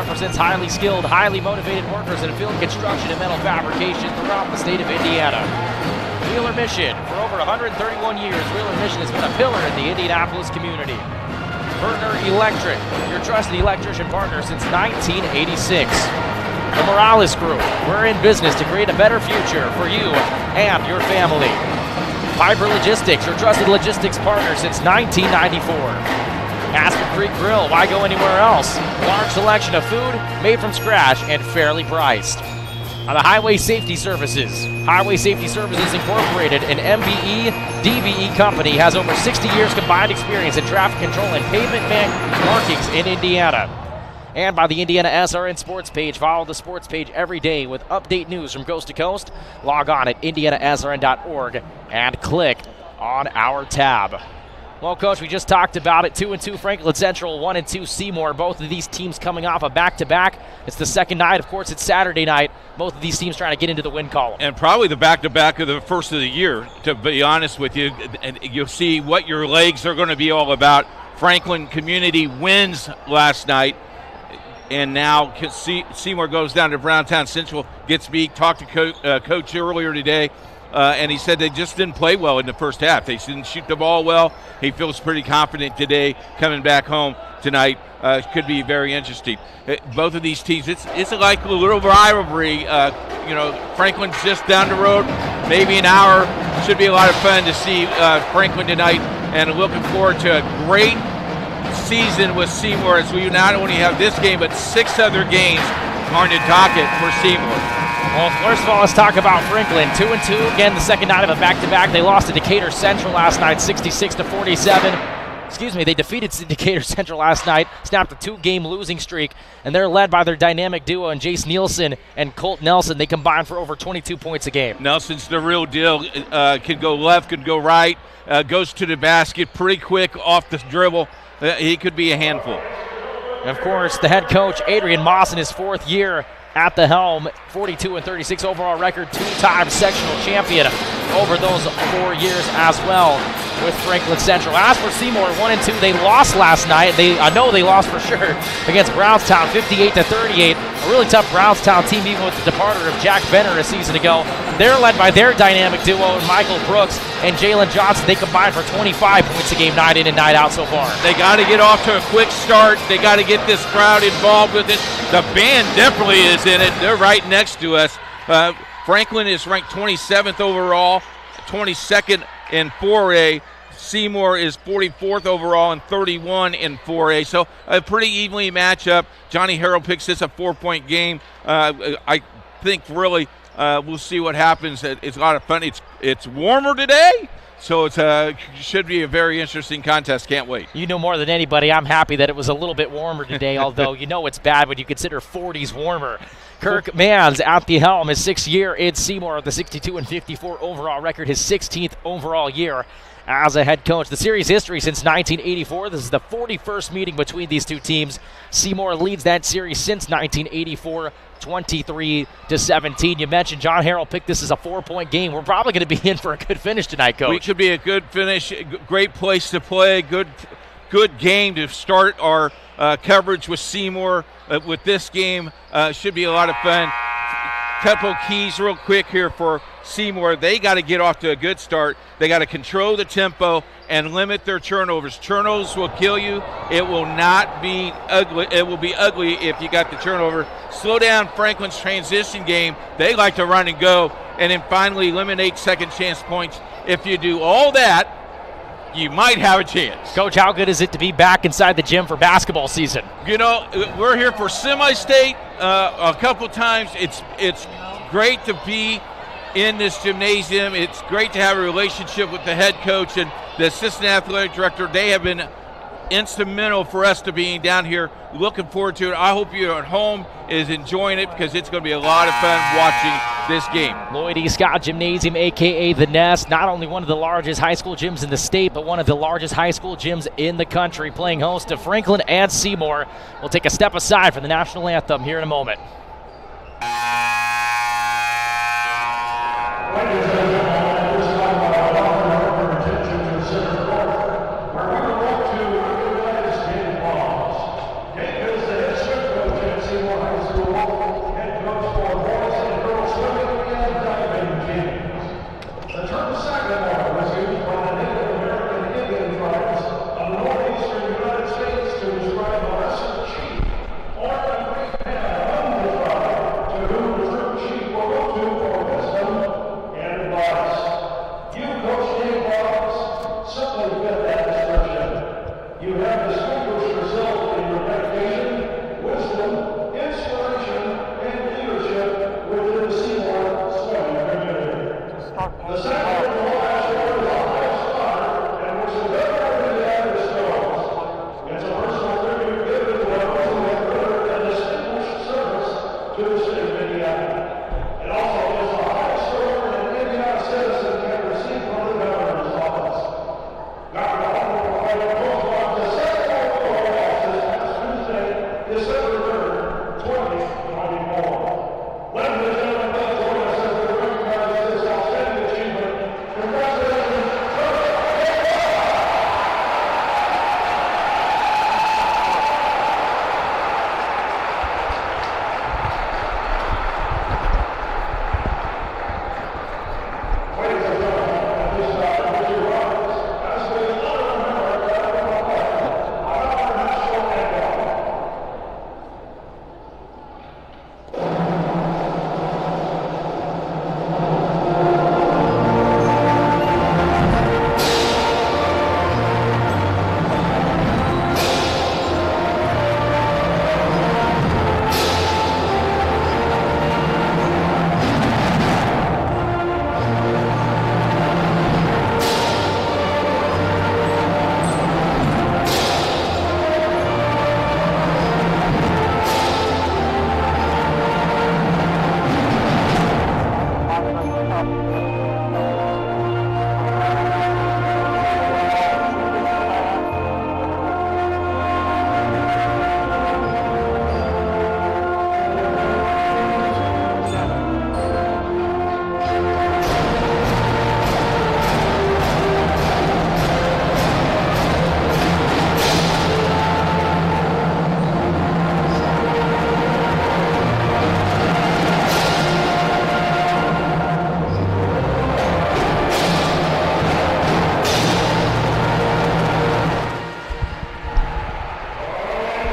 represents highly skilled, highly motivated workers in field construction and metal fabrication throughout the state of Indiana. Wheeler Mission. For over 131 years, Wheeler Mission has been a pillar in the Indianapolis community. Burner Electric, your trusted electrician partner since 1986. The Morales Group. We're in business to create a better future for you and your family. Piper Logistics, your trusted logistics partner since 1994. Aspen Creek Grill, why go anywhere else? Large selection of food made from scratch and fairly priced. The Highway Safety Services. Highway Safety Services Incorporated, an MBE, DBE company, has over 60 years combined experience in traffic control and pavement markings in Indiana. And by the IndianaSRN sports page. Follow the sports page every day with update news from coast to coast. Log on at IndianaSRN.org and click on our tab. Well, Coach, we just talked about it. 2-2 Franklin Central, 1-2 Seymour. Both of these teams coming off a back-to-back. It's the second night. Of course, it's Saturday night. Both of these teams trying to get into the win column. And probably the back-to-back of the first of the year, to be honest with you. And you'll see what your legs are going to be all about. Franklin Community wins last night. And now Seymour goes down to Browntown Central, gets beat. Talked to Coach earlier today. And he said they just didn't play well in the first half. They didn't shoot the ball well. He feels pretty confident today coming back home tonight. Could be very interesting. Both of these teams, it's like a little rivalry. Franklin's just down the road, maybe an hour. Should be a lot of fun to see Franklin tonight. And looking forward to a great season with Seymour as we not only have this game, but 6 other games on the docket for Seymour. Well, first of all, let's talk about Franklin. 2-2, again, the second night of a back-to-back. They lost to Decatur Central last night, 66-47. They defeated Decatur Central last night, snapped a 2-game losing streak, and they're led by their dynamic duo and Jace Nielsen and Colt Nelson. They combine for over 22 points a game. Nelson's the real deal. Can go left, can go right, goes to the basket pretty quick off the dribble. He could be a handful. And of course, the head coach, Adrian Moss, in his 4th year at the helm, 42-36 overall record, 2-time sectional champion over those 4 years as well with Franklin Central. As for Seymour, 1-2, they lost last night. I know they lost for sure against Brownstown, 58-38. A really tough Brownstown team, even with the departure of Jack Benner a season ago. They're led by their dynamic duo, Michael Brooks and Jalen Johnson. They combine for 25 points a game, night in and night out so far. They got to get off to a quick start. They got to get this crowd involved with it. The band definitely is in it. They're right next to us. Franklin is ranked 27th overall, 22nd in 4A. Seymour is 44th overall and 31 in 4A. So a pretty evenly matchup. Johnny Harrell picks this a 4-point game. I think really we'll see what happens. It's a lot of fun. It's warmer today, so it should be a very interesting contest. Can't wait. You know more than anybody. I'm happy that it was a little bit warmer today, although you know it's bad when you consider 40s warmer. Kirk Manns at the helm, his 6th year in Seymour, the 62-54 overall record, his 16th overall year as a head coach. The series history since 1984. This is the 41st meeting between these two teams. Seymour leads that series since 1984, 23-17. You mentioned John Harrell picked this as a 4-point game. We're probably going to be in for a good finish tonight, Coach. We could be a good finish, great place to play, good game to start our coverage with Seymour. With this game, should be a lot of fun. Couple keys real quick here for Seymour. They got to get off to a good start. They got to control the tempo and limit their turnovers. Turnovers will kill you. It will not be ugly. It will be ugly if you got the turnover. Slow down Franklin's transition game. They like to run and go. And then finally eliminate second chance points. If you do all that, you might have a chance. Coach, how good is it to be back inside the gym for basketball season? You know, we're here for semi-state a couple times. It's great to be in this gymnasium. It's great to have a relationship with the head coach and the assistant athletic director. They have been instrumental for us to being down here. Looking forward to it. I hope you at home is enjoying it because it's going to be a lot of fun watching this game. Lloyd E. Scott Gymnasium, a.k.a. The Nest, not only one of the largest high school gyms in the state, but one of the largest high school gyms in the country, playing host to Franklin and Seymour. We'll take a step aside for the national anthem here in a moment.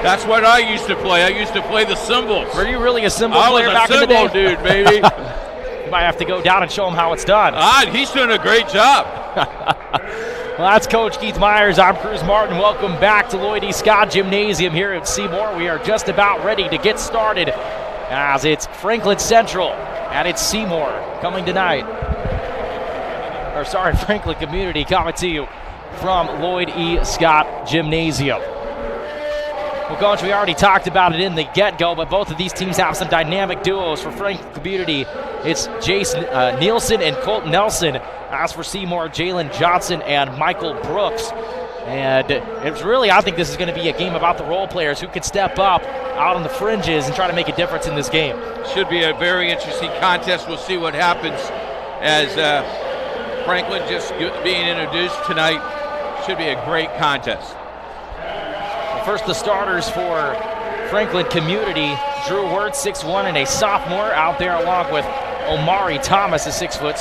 That's what I used to play. I used to play the cymbals. Were you really a cymbal I player was a back in the cymbal day? dude, baby. You might have to go down and show him how it's done. He's doing a great job. Well, that's Coach Keith Myers. I'm Cruz Martin. Welcome back to Lloyd E. Scott Gymnasium here at Seymour. We are just about ready to get started as it's Franklin Central and it's Seymour coming tonight. Franklin Community coming to you from Lloyd E. Scott Gymnasium. Well, Coach, we already talked about it in the get-go, but both of these teams have some dynamic duos. For Franklin Community, it's Jace Nielsen and Colton Nelson. As for Seymour, Jalen Johnson and Michael Brooks. And it's really, I think this is going to be a game about the role players who can step up out on the fringes and try to make a difference in this game. Should be a very interesting contest. We'll see what happens as Franklin just being introduced tonight. Should be a great contest. First, the starters for Franklin Community. Drew Wirt, 6'1", and a sophomore out there, along with Omari Thomas, a 6 foot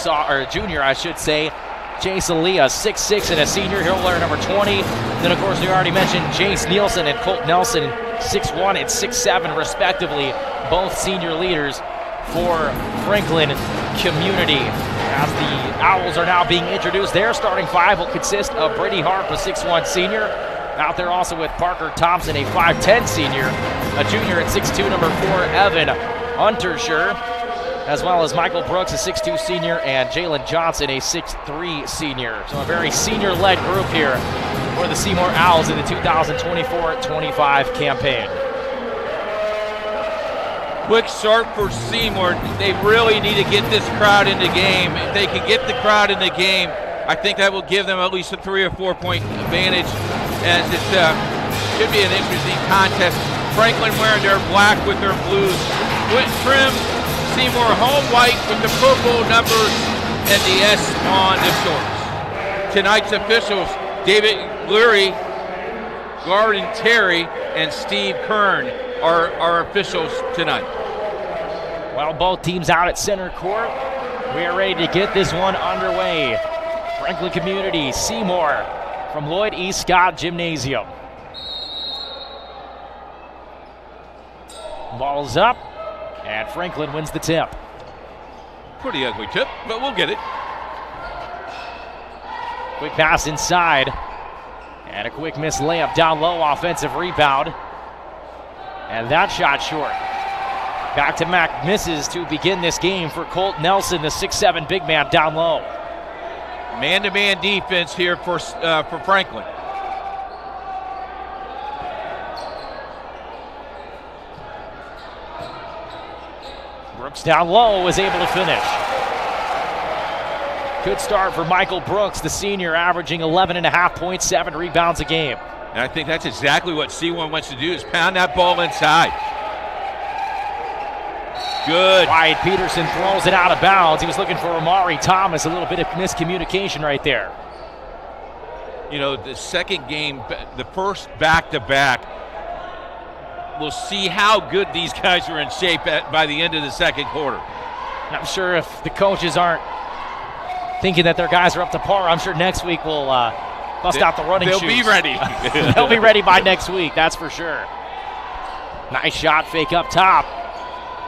junior, I should say. Jace Aaliyah, 6'6", and a senior. He'll wear number 20. Then, of course, we already mentioned Jace Nielsen and Colt Nelson, 6'1" and 6'7", respectively. Both senior leaders for Franklin Community. As the Owls are now being introduced, their starting five will consist of Brady Harp, a 6'1" senior. Out there also with Parker Thompson, a 5'10" senior. A junior at 6'2", number 4, Evan Unterscher. As well as Michael Brooks, a 6'2" senior, and Jalen Johnson, a 6'3" senior. So a very senior-led group here for the Seymour Owls in the 2024-25 campaign. Quick start for Seymour. They really need to get this crowd in the game. If they can get the crowd in the game, I think that will give them at least a 3 or 4 point advantage, as it should be an interesting contest. Franklin wearing their black with their blues. Trim, Seymour home white with the purple numbers and the S on the shorts. Tonight's officials, David Leary, Garden Terry, and Steve Kern are our officials tonight. Well, both teams out at center court. We are ready to get this one underway. Franklin Community, Seymour from Lloyd E. Scott Gymnasium. Ball's up, and Franklin wins the tip. Pretty ugly tip, but we'll get it. Quick pass inside, and a quick miss layup down low, offensive rebound. And that shot short. Back-to-back misses to begin this game for Colt Nelson, the 6'7" big man down low. Man-to-man defense here for Franklin. Brooks down low was able to finish. Good start for Michael Brooks, the senior, averaging 11.5 points, 7 rebounds a game. And I think that's exactly what C1 wants to do, is pound that ball inside. Good. Wyatt Peterson throws it out of bounds. He was looking for Omari Thomas. A little bit of miscommunication right there. You know, the second game, the first back-to-back, we'll see how good these guys are in shape by the end of the second quarter. I'm sure if the coaches aren't thinking that their guys are up to par, I'm sure next week we'll bust out the running shoes. They'll be ready. They'll be ready by next week, that's for sure. Nice shot fake up top.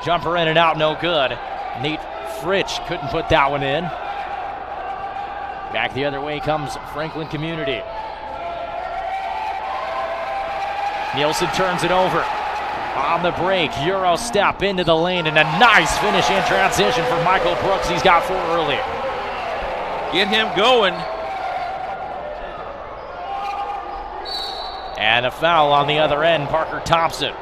Jumper in and out, no good. Nate Fritsch couldn't put that one in. Back the other way comes Franklin Community. Nielsen turns it over. On the break, Euro step into the lane, and a nice finish in transition for Michael Brooks. He's got 4 early. Get him going. And a foul on the other end, Parker Thompson.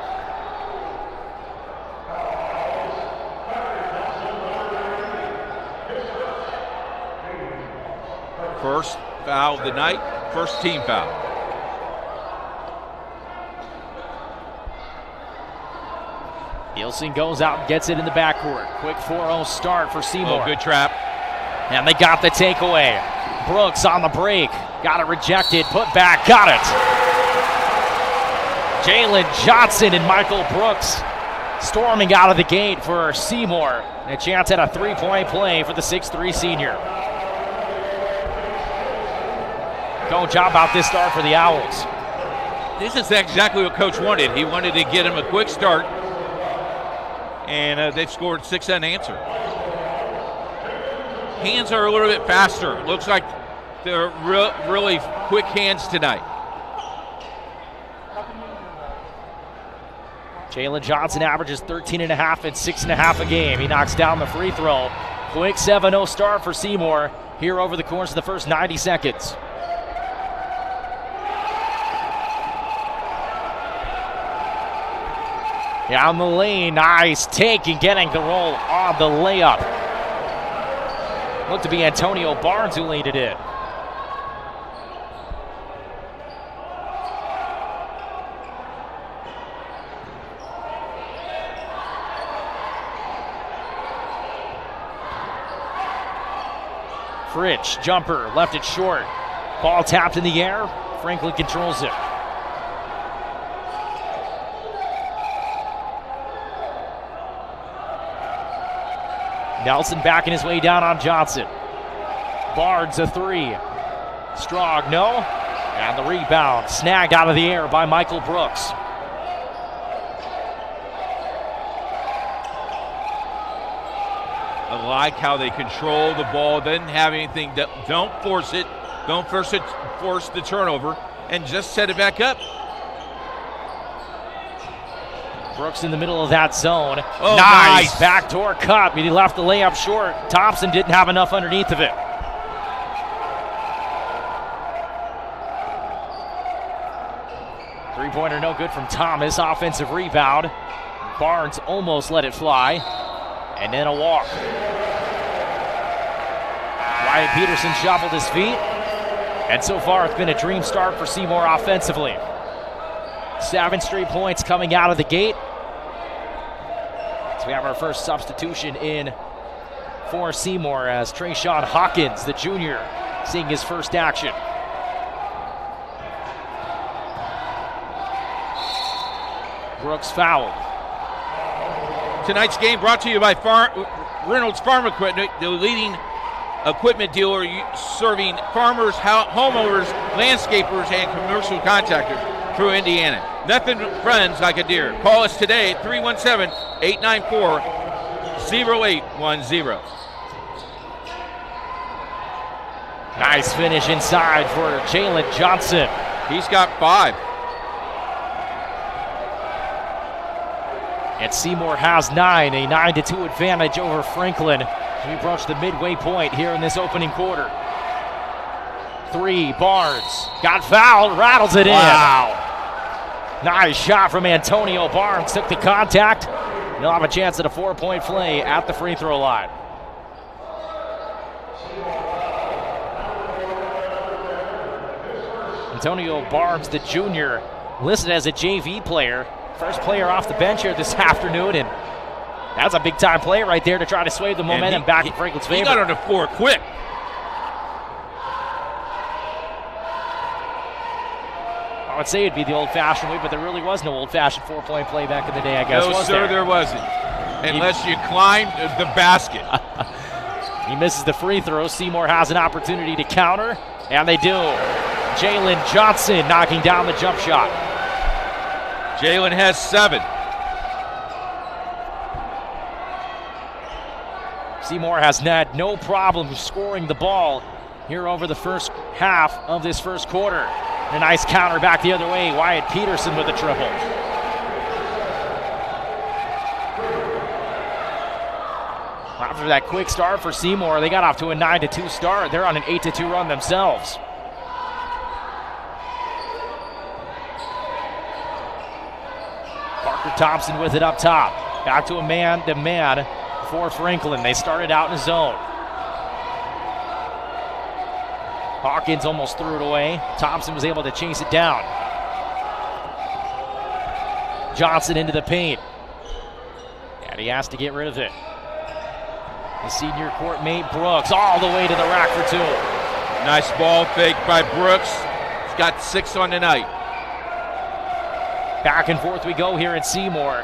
First foul of the night, first team foul. Nielsen goes out and gets it in the backcourt. Quick 4-0 start for Seymour. Oh, good trap. And they got the takeaway. Brooks on the break. Got it rejected, put back, got it. Jalen Johnson and Michael Brooks storming out of the gate for Seymour. And a chance at a 3-point play for the 6'3" senior. Coach, how about this start for the Owls? this is exactly what Coach wanted. He wanted to get him a quick start, and they've scored 6 unanswered. Hands are a little bit faster. Looks like they're really quick hands tonight. Jalen Johnson averages 13.5 and 6.5 a game. He knocks down the free throw. Quick 7-0 start for Seymour here over the course of the first 90 seconds. Down the lane, nice take and getting the roll on the layup. Looked to be Antonio Barnes who laid it in. Fritsch, jumper, left it short. Ball tapped in the air. Franklin controls it. Nelson backing his way down on Johnson. Barnes a 3. Strong, no. And the rebound snagged out of the air by Michael Brooks. I like how they control the ball, doesn't have anything, don't force it, force the turnover, and just set it back up. Brooks in the middle of that zone. Oh, nice backdoor cut, but he left the layup short. Thompson didn't have enough underneath of it. Three-pointer no good from Thomas. Offensive rebound. Barnes almost let it fly. And then a walk. Wyatt Peterson shuffled his feet. And so far it's been a dream start for Seymour offensively. 7 straight points coming out of the gate. So we have our first substitution in for Seymour as Trayshawn Hawkins, the junior, seeing his first action. Brooks fouled. Tonight's game brought to you by Reynolds Farm Equipment, the leading equipment dealer serving farmers, homeowners, landscapers, and commercial contractors through Indiana. Nothing runs like a deer. Call us today at 317-894-0810. Nice finish inside for Jalen Johnson. He's got 5. And Seymour has 9, a 9-2 advantage over Franklin. We approach the midway point here in this opening quarter. 3, Barnes. Got fouled, rattles it in. Wow. Nice shot from Antonio Barnes. Took the contact. He'll have a chance at a 4-point play at the free throw line. Antonio Barnes, the junior, listed as a JV player. First player off the bench here this afternoon, and that's a big-time play right there to try to sway the momentum back in Franklin's favor. He got on the floor quick. I would say it'd be the old-fashioned way, but there really was no old-fashioned 4-point play back in the day, I guess. No, sir, there wasn't. Unless you climbed the basket. He misses the free throw. Seymour has an opportunity to counter, and they do. Jalen Johnson knocking down the jump shot. Jalen has 7. Seymour has had no problem scoring the ball here over the first half of this first quarter. A nice counter back the other way. Wyatt Peterson with a triple. After that quick start for Seymour, they got off to a 9-2 start. They're on an 8-2 run themselves. Parker Thompson with it up top. Back to a man-to-man for Franklin. They started out in a zone. Hawkins almost threw it away. Thompson was able to chase it down. Johnson into the paint. And he has to get rid of it. The senior court mate Brooks all the way to the rack for 2. Nice ball fake by Brooks. He's got 6 on the night. Back and forth we go here at Seymour.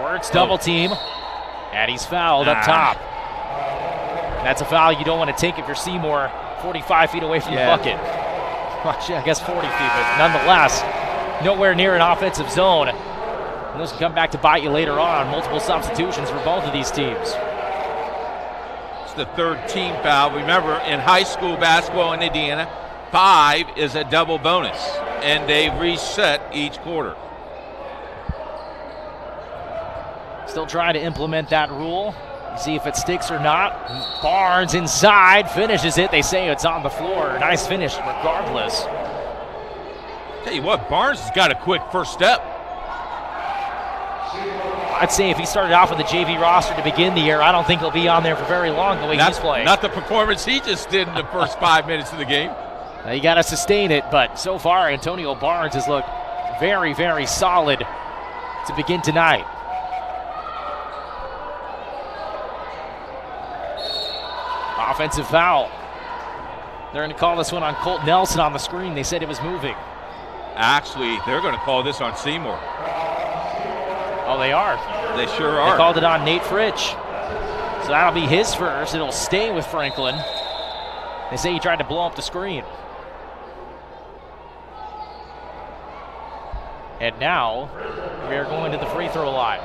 Works double team. And he's fouled up top. That's a foul you don't want to take if you're Seymour 45 feet away from the bucket. Well, I guess 40 feet, but nonetheless, nowhere near an offensive zone. And those can come back to bite you later on. Multiple substitutions for both of these teams. It's the third team foul. Remember, in high school basketball in Indiana, 5 is a double bonus, and they reset each quarter. Still trying to implement that rule. See if it sticks or not. Barnes inside, finishes it. They say it's on the floor. Nice finish regardless. Tell you what, Barnes has got a quick first step. I'd say if he started off with the JV roster to begin the year, I don't think he'll be on there for very long the way he's playing. Not the performance he just did in the first 5 minutes of the game. Now you got to sustain it, but so far Antonio Barnes has looked very, very solid to begin tonight. Offensive foul. They're going to call this one on Colt Nelson on the screen. They said it was moving. Actually, they're going to call this on Seymour. Oh, they are? They sure are. They called it on Nate Fritsch. So that'll be his first. It'll stay with Franklin. They say he tried to blow up the screen. And now we are going to the free throw line.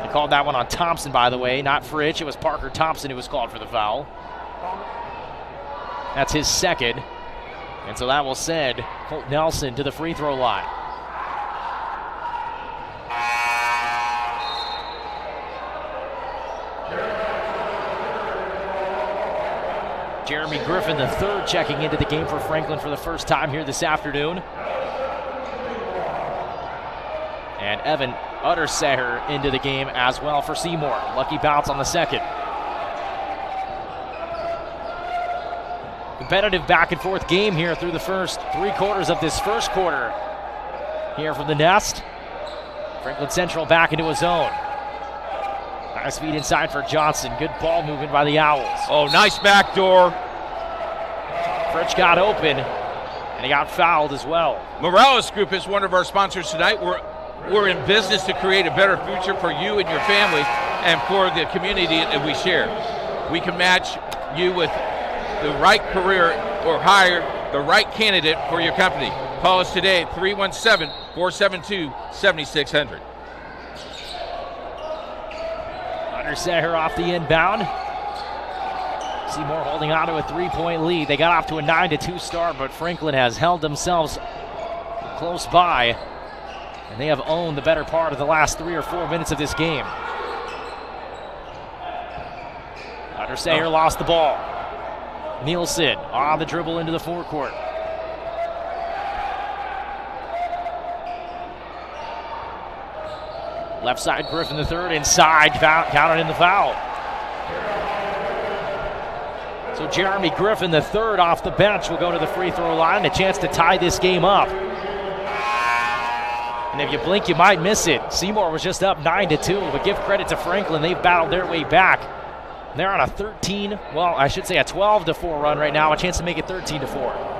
They called that one on Thompson, by the way, not Fritsch. It was Parker Thompson who was called for the foul. That's his second. And so that will send Colt Nelson to the free throw line. Jeremy Griffin III checking into the game for Franklin for the first time here this afternoon. And Evan Utterseher into the game as well for Seymour. Lucky bounce on the second. Competitive back and forth game here through the first 3 quarters of this first quarter. Here from the Nest. Franklin Central back into a zone. Nice feed inside for Johnson. Good ball movement by the Owls. Oh, nice backdoor. Fritsch got open, and he got fouled as well. Morales Group is one of our sponsors tonight. We're in business to create a better future for you and your family and for the community that we share. We can match you with the right career or hire the right candidate for your company. Call us today at 317-472-7600. Utterseher off the inbound. Seymour holding on to a 3-point lead. They got off to a 9-2 start, but Franklin has held themselves close by, and they have owned the better part of the last 3 or 4 minutes of this game. Utterseher lost the ball. Nielsen on the dribble into the forecourt. Left side, Griffin the third inside, counted in the foul. So Jeremy Griffin the third off the bench will go to the free throw line, a chance to tie this game up. And if you blink, you might miss it. Seymour was just up 9-2, but give credit to Franklin. They've battled their way back. They're on a 12-4 run right now, a chance to make it 13-4.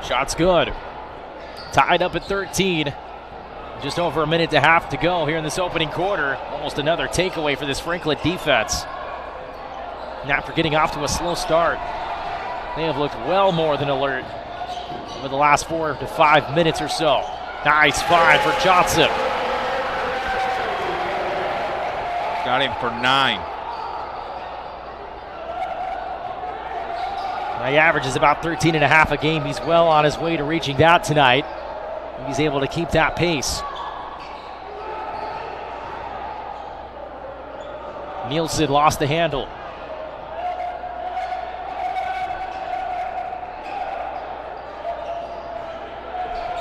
Shot's good. Tied up at 13. Just over a minute and a half to go here in this opening quarter. Almost another takeaway for this Franklin defense. And after getting off to a slow start, they have looked well more than alert over the last 4 to 5 minutes or so. Nice find for Johnson. Got him for 9. He averages about 13.5 a game. He's well on his way to reaching that tonight. He's able to keep that pace. Nielsen lost the handle.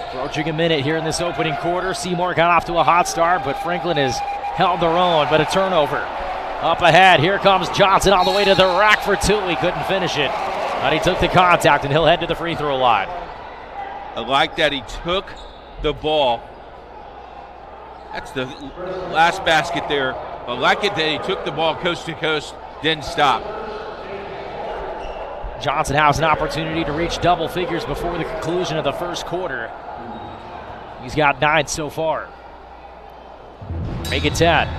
Approaching a minute here in this opening quarter. Seymour got off to a hot start, but Franklin has held their own, but a turnover. Up ahead, here comes Johnson all the way to the rack for 2. He couldn't finish it. But he took the contact, and he'll head to the free throw line. I like that he took the ball. That's the last basket there But like it that he took the ball coast to coast, didn't stop. Johnson has an opportunity to reach double figures before the conclusion of the first quarter. He's got 9 so far. Make it 10.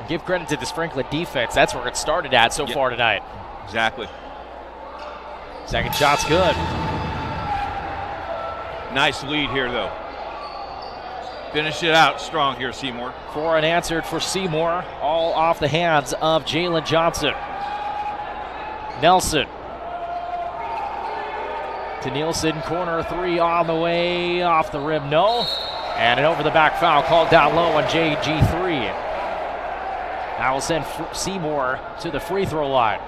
Give credit to this Franklin defense. That's where it started at so far tonight. Exactly. Second shot's good. Nice lead here, though. Finish it out strong here, Seymour. 4 unanswered for Seymour, all off the hands of Jalen Johnson. Nelson to Nielsen, corner 3 on the way, off the rim, no. And an over-the-back foul called down low on JG3. That will send Seymour to the free throw line.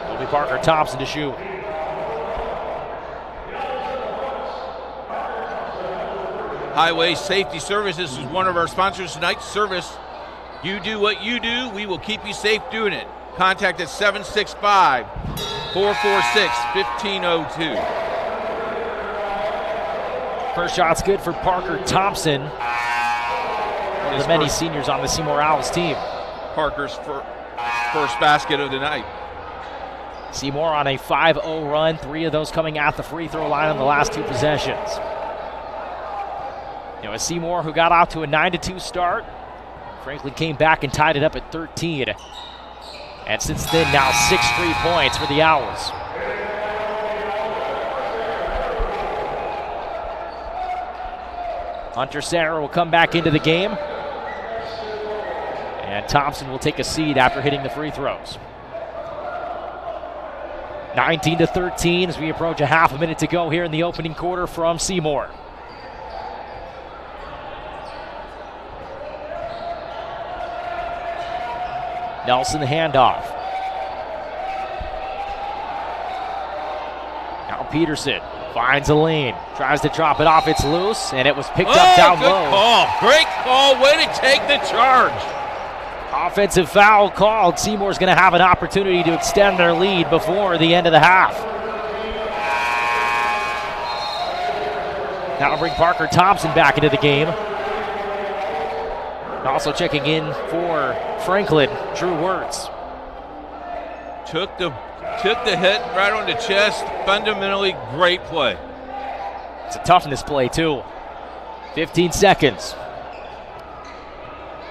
It'll be Parker Thompson to shoot. Highway Safety Services is one of our sponsors tonight. Service, you do what you do, we will keep you safe doing it. Contact at 765-446-1502. First shot's good for Parker Thompson, one of the many seniors on the Seymour Owls team. Parker's first basket of the night. Seymour on a 5-0 run, 3 of those coming at the free throw line on the last 2 possessions. You know, a Seymour who got off to a 9-2 start. Franklin came back and tied it up at 13. And since then, now 6 straight points for the Owls. Hunter Sarah will come back into the game. And Thompson will take a seat after hitting the free throws. 19-13 as we approach a half a minute to go here in the opening quarter from Seymour. Nelson the handoff. Now Peterson finds a lane, tries to drop it off, it's loose, and it was picked up down good low. Call. Great call, way to take the charge. Offensive foul called. Seymour's going to have an opportunity to extend their lead before the end of the half. Now bring Parker Thompson back into the game. Also checking in for Franklin, Drew Wirtz. Took the hit right on the chest. Fundamentally great play. It's a toughness play too. 15 seconds.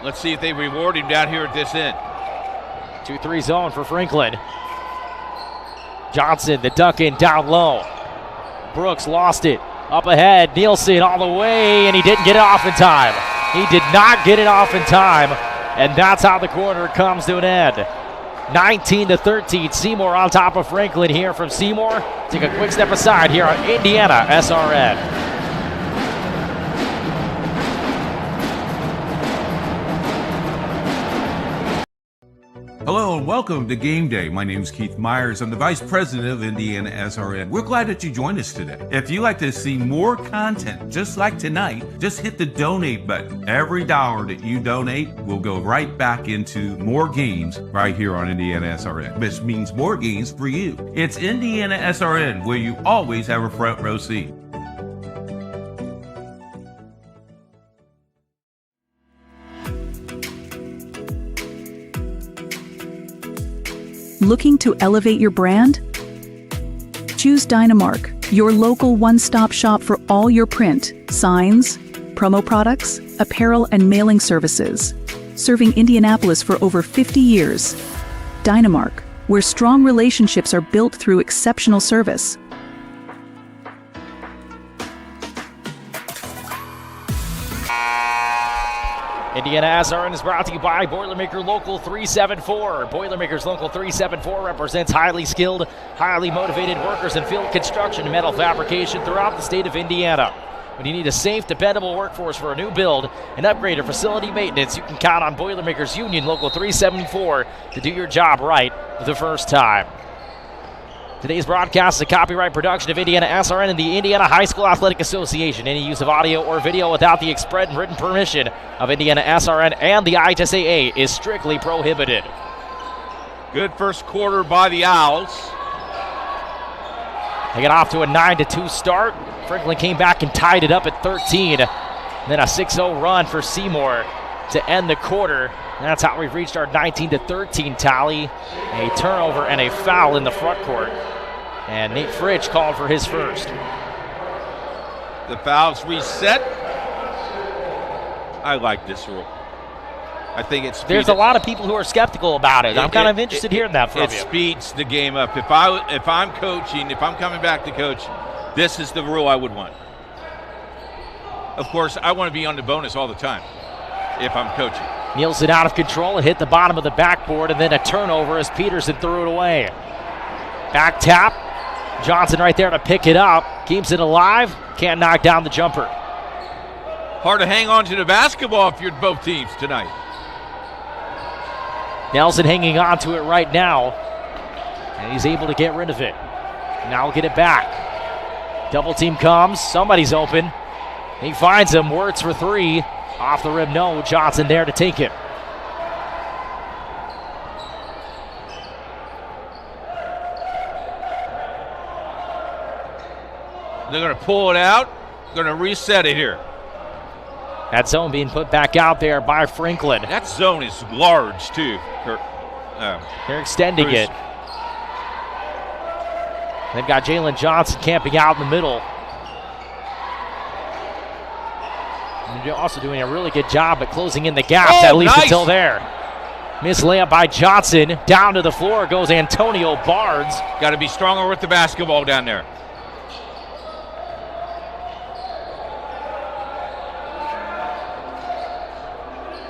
Let's see if they reward him down here at this end. 2-3 zone for Franklin. Johnson, the duck in down low. Brooks lost it. Up ahead, Nielsen all the way, and he didn't get it off in time. He did not get it off in time, and that's how the quarter comes to an end. 19-13, Seymour on top of Franklin here from Seymour. Take a quick step aside here on IndianaSRN. Hello and welcome to Game Day. My name is Keith Myers. I'm the Vice President of IndianaSRN. We're glad that you joined us today. If you'd like to see more content just like tonight, just hit the donate button. Every dollar that you donate will go right back into more games right here on IndianaSRN, which means more games for you. It's IndianaSRN, where you always have a front row seat. Looking to elevate your brand? Choose Dynamark, your local one-stop shop for all your print, signs, promo products, apparel, and mailing services. Serving Indianapolis for over 50 years. Dynamark, where strong relationships are built through exceptional service. IndianaSRN is brought to you by Boilermaker Local 374. Boilermakers Local 374 represents highly skilled, highly motivated workers in field construction and metal fabrication throughout the state of Indiana. When you need a safe, dependable workforce for a new build, an upgrade, or facility maintenance, you can count on Boilermakers Union Local 374 to do your job right the first time. Today's broadcast is a copyright production of IndianaSRN and the Indiana High School Athletic Association. Any use of audio or video without the express written permission of IndianaSRN and the IHSAA is strictly prohibited. Good first quarter by the Owls. They got off to a 9-2 start. Franklin came back and tied it up at 13. Then a 6-0 run for Seymour to end the quarter. That's how we've reached our 19-13 tally. A turnover and a foul in the front court. And Nate Fritsch called for his first. The fouls reset. I like this rule. I think it's there's a lot of people who are skeptical about it. I'm kind of interested in hearing that from you. It speeds the game up. If I'm coaching, if I'm coming back to coach, this is the rule I would want. Of course, I want to be on the bonus all the time if I'm coaching. Nielsen out of control and hit the bottom of the backboard, and then a turnover as Peterson threw it away. Back tap. Johnson right there to pick it up. Keeps it alive. Can't knock down the jumper. Hard to hang on to the basketball if you're both teams tonight. Nelson hanging on to it right now, and he's able to get rid of it. Now get it back. Double team comes. Somebody's open. He finds him. Wirtz for three. Off the rim, no. Johnson there to take it. They're going to pull it out. Going to reset it here. That zone being put back out there by Franklin. That zone is large, too. They're extending it. They've got Jalen Johnson camping out in the middle. And also doing a really good job at closing in the gaps, at least until there. Missed layup by Johnson. Down to the floor goes Antonio Barnes. Got to be stronger with the basketball down there.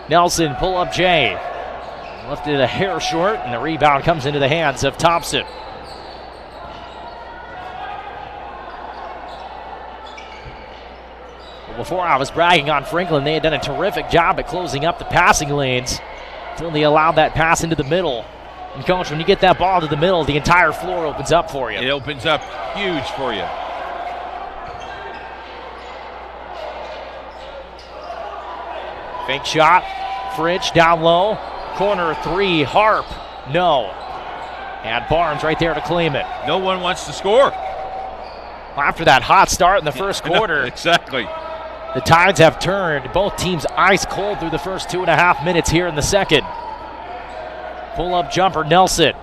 Nelson, pull up Jay. Lifted a hair short, and the rebound comes into the hands of Thompson. Before I was bragging on Franklin, they had done a terrific job at closing up the passing lanes until they allowed that pass into the middle. And Coach, when you get that ball to the middle, the entire floor opens up for you. It opens up huge for you. Fake shot. Fritsch down low. Corner three. Harp. No. And Barnes right there to claim it. No one wants to score. After that hot start in the first quarter. Exactly. The tides have turned. Both teams ice cold through the first 2.5 minutes here in the second. Pull-up jumper, Nelson.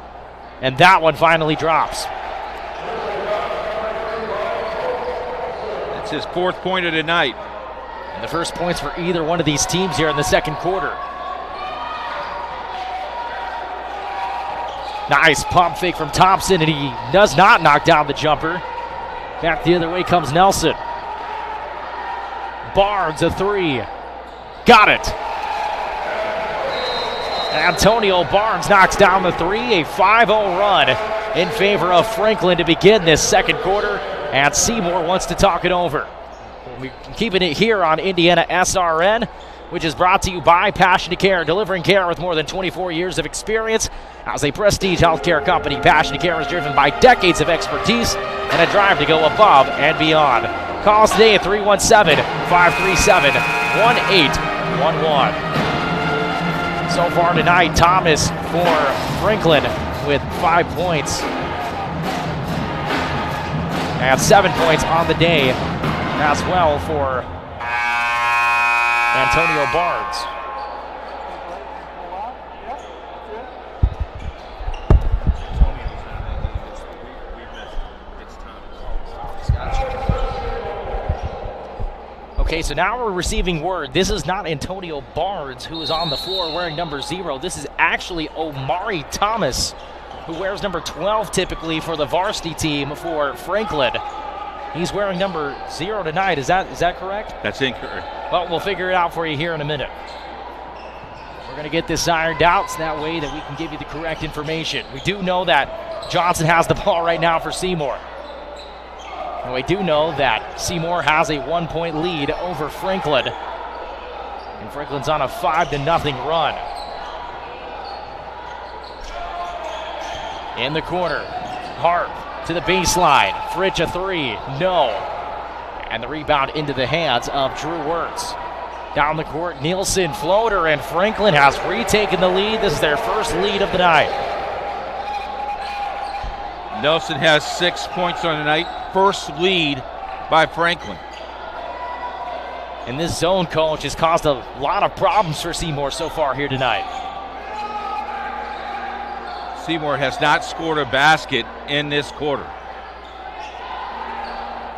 And that one finally drops. That's his fourth point of the night. And the first points for either one of these teams here in the second quarter. Nice pump fake from Thompson, and he does not knock down the jumper. Back the other way comes Nelson. Barnes, a three. Got it. Antonio Barnes knocks down the three. A 5-0 run in favor of Franklin to begin this second quarter. And Seymour wants to talk it over. We're keeping it here on IndianaSRN, which is brought to you by Passion to Care, delivering care with more than 24 years of experience. As a prestige healthcare company, Passion to Care is driven by decades of expertise and a drive to go above and beyond. Call us today at 317-537-1811. So far tonight, Thomas for Franklin with 5 points. And 7 points on the day as well for Antonio Barnes. Okay, so now we're receiving word. This is not Antonio Barnes who is on the floor wearing number 0. This is actually Omari Thomas, who wears number 12 typically for the varsity team for Franklin. He's wearing number 0 tonight. Is that correct? That's incorrect. Well, we'll figure it out for you here in a minute. We're going to get this ironed out so that way that we can give you the correct information. We do know that Johnson has the ball right now for Seymour. And we do know that Seymour has a 1-point lead over Franklin. And Franklin's on a 5-0 run. In the corner, Harp to the baseline. Fritsch a three, no. And the rebound into the hands of Drew Wirtz. Down the court, Nielsen floater, and Franklin has retaken the lead. This is their first lead of the night. Nelson has 6 points on the night. First lead by Franklin. And this zone, coach, has caused a lot of problems for Seymour so far here tonight. Seymour has not scored a basket in this quarter.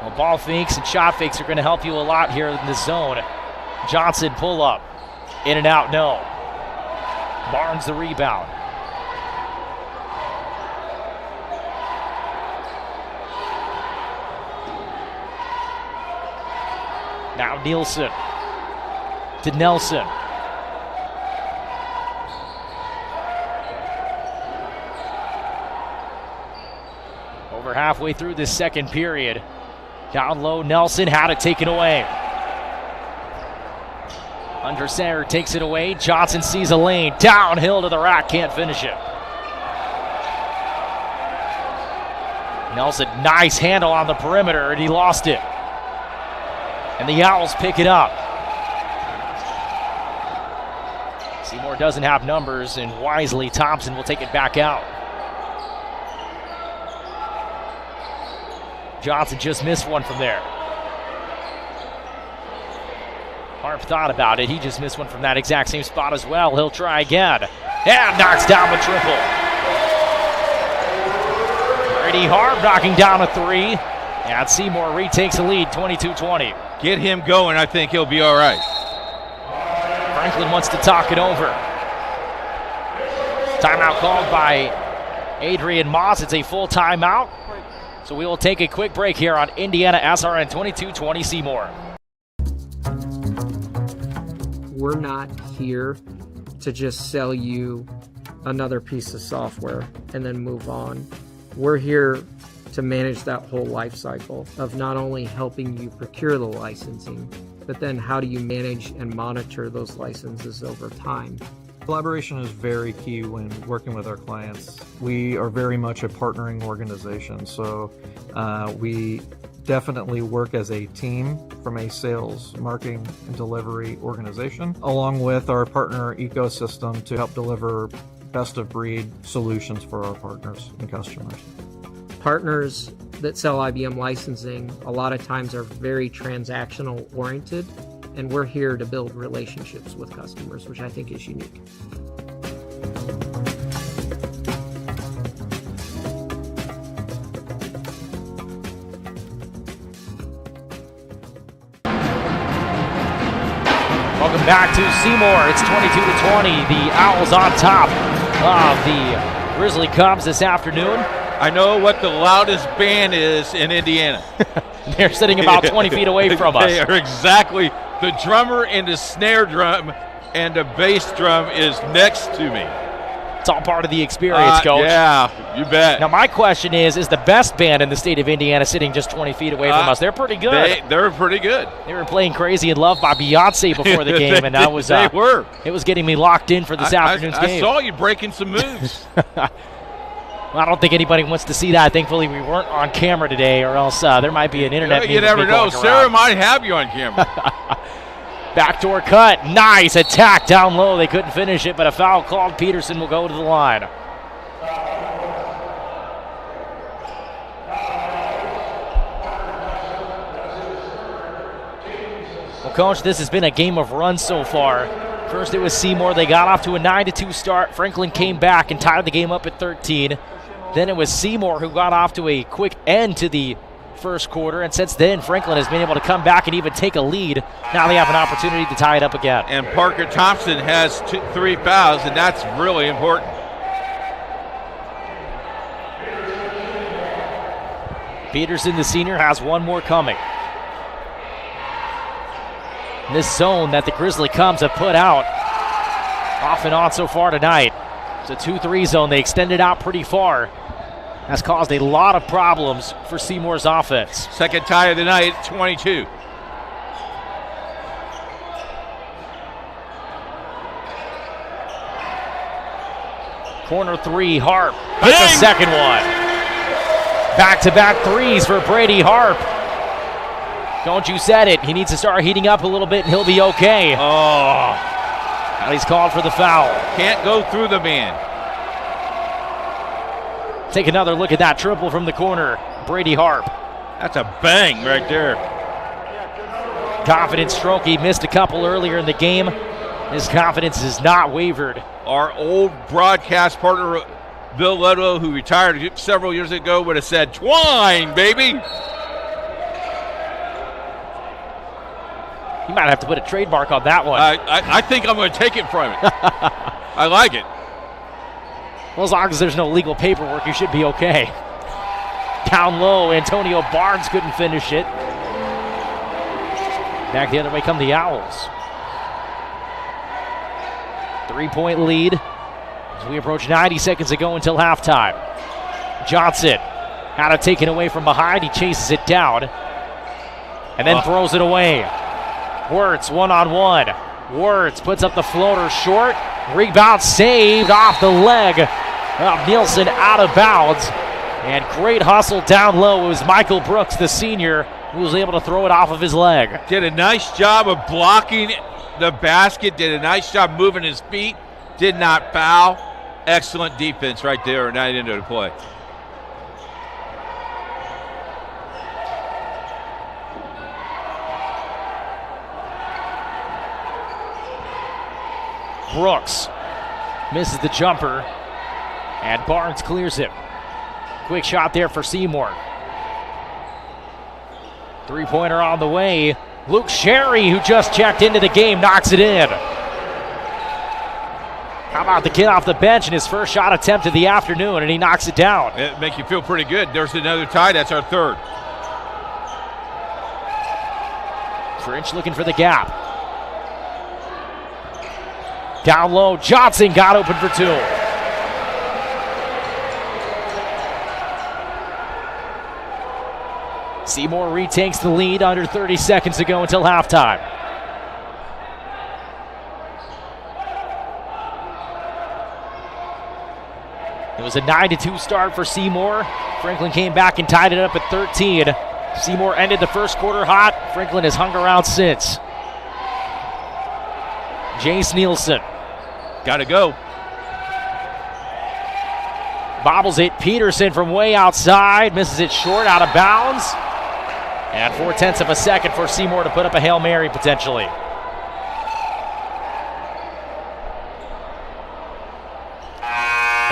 Well, ball fakes and shot fakes are going to help you a lot here in this zone. Johnson pull up. In and out, no. Barnes the rebound. Now Nielsen to Nelson. Over halfway through this second period. Down low, Nelson had it taken away. Under center takes it away. Johnson sees a lane. Downhill to the rack, can't finish it. Nelson, nice handle on the perimeter, and he lost it. And the Owls pick it up. Seymour doesn't have numbers, and wisely Thompson will take it back out. Johnson just missed one from there. Harp thought about it. He just missed one from that exact same spot as well. He'll try again. And knocks down the triple. Brady Harp knocking down a three. And Seymour retakes the lead, 22-20. Get him going. I think he'll be all right. Franklin wants to talk it over. Timeout called by Adrian Moss. It's a full timeout. So we will take a quick break here on IndianaSRN 22-20 Seymour. We're not here to just sell you another piece of software and then move on. We're here to manage that whole life cycle of not only helping you procure the licensing, but then how do you manage and monitor those licenses over time. Collaboration is very key when working with our clients. We are very much a partnering organization, so we definitely work as a team from a sales, marketing, and delivery organization, along with our partner ecosystem to help deliver best-of-breed solutions for our partners and customers. Partners that sell IBM licensing a lot of times are very transactional oriented, and we're here to build relationships with customers, which I think is unique. Welcome back to Seymour. It's 22-20. The Owls on top of the Grizzly Cubs this afternoon. I know what the loudest band is in Indiana. They're sitting about 20 feet away from us. They are exactly. The drummer and the snare drum and the bass drum is next to me. It's all part of the experience, Coach. Yeah, you bet. Now, my question is the best band in the state of Indiana sitting just 20 feet away from us? They're pretty good. They're pretty good. They were playing Crazy in Love by Beyonce before the game, and that was they were. It was getting me locked in for this afternoon's game. I saw you breaking some moves. Well, I don't think anybody wants to see that. Thankfully, we weren't on camera today, or else there might be an internet meme. You never know. Sarah might have you on camera. Backdoor cut. Nice attack down low. They couldn't finish it, but a foul called. Peterson will go to the line. Well, Coach, this has been a game of runs so far. First it was Seymour. They got off to a 9-2 start. Franklin came back and tied the game up at 13. Then it was Seymour who got off to a quick end to the first quarter, and since then Franklin has been able to come back and even take a lead. Now they have an opportunity to tie it up again. And Parker Thompson has 3 fouls, and that's really important. Peterson, the senior, has one more coming. This zone that the Grizzly Cubs have put out off and on so far tonight. It's a 2-3 zone. They extended out pretty far. Has caused a lot of problems for Seymour's offense. Second tie of the night, 22. Corner three, Harp. That's the second one. Back-to-back threes for Brady Harp. Don't you said it. He needs to start heating up a little bit and he'll be okay. Oh, And he's called for the foul. can't go through the man. Take another look at that triple from the corner. Brady Harp. That's a bang right there. Confidence stroke. He missed a couple earlier in the game. His confidence has not wavered. Our old broadcast partner, Bill Ludlow, who retired several years ago, would have said, "Twine, baby." You might have to put a trademark on that one. I think I'm going to take it from it. I like it. Well, as long as there's no legal paperwork, you should be okay. Down low, Antonio Barnes couldn't finish it. Back the other way come the Owls. 3-point lead as we approach 90 seconds to go until halftime. Johnson had it taken away from behind. He chases it down and then throws it away. Wirtz one-on-one. Wirtz puts up the floater short. Rebound saved off the leg of Nielsen, out of bounds. And great hustle down low. It was Michael Brooks, the senior, who was able to throw it off of his leg. Did a nice job of blocking the basket. Did a nice job moving his feet. Did not foul. Excellent defense right there and that into the play. Brooks misses the jumper, and Barnes clears it. Quick shot there for Seymour. Three-pointer on the way. Luke Sherry, who just checked into the game, knocks it in. How about the kid off the bench in his first shot attempt of the afternoon, and he knocks it down. It makes you feel pretty good. There's another tie. That's our third. French looking for the gap. Down low, Johnson got open for two. Seymour retakes the lead under 30 seconds to go until halftime. It was a 9-2 start for Seymour. Franklin came back and tied it up at 13. Seymour ended the first quarter hot. Franklin has hung around since. Jace Nielsen. Got to go. Bobbles it. Peterson from way outside. Misses it short, out of bounds. And 0.4 of a second for Seymour to put up a Hail Mary potentially.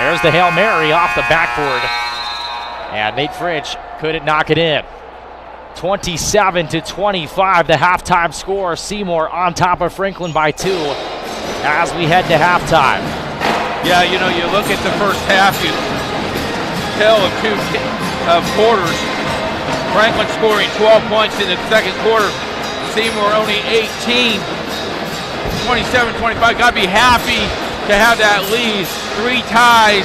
There's the Hail Mary off the backboard. And Nate French couldn't knock it in. 27-25, the halftime score. Seymour on top of Franklin by 2 as we head to halftime. Yeah, you know, you look at the first half, you tell of two quarters. Franklin scoring 12 points in the second quarter. Seymour only 18. 27-25. Got to be happy to have that lead. 3 ties.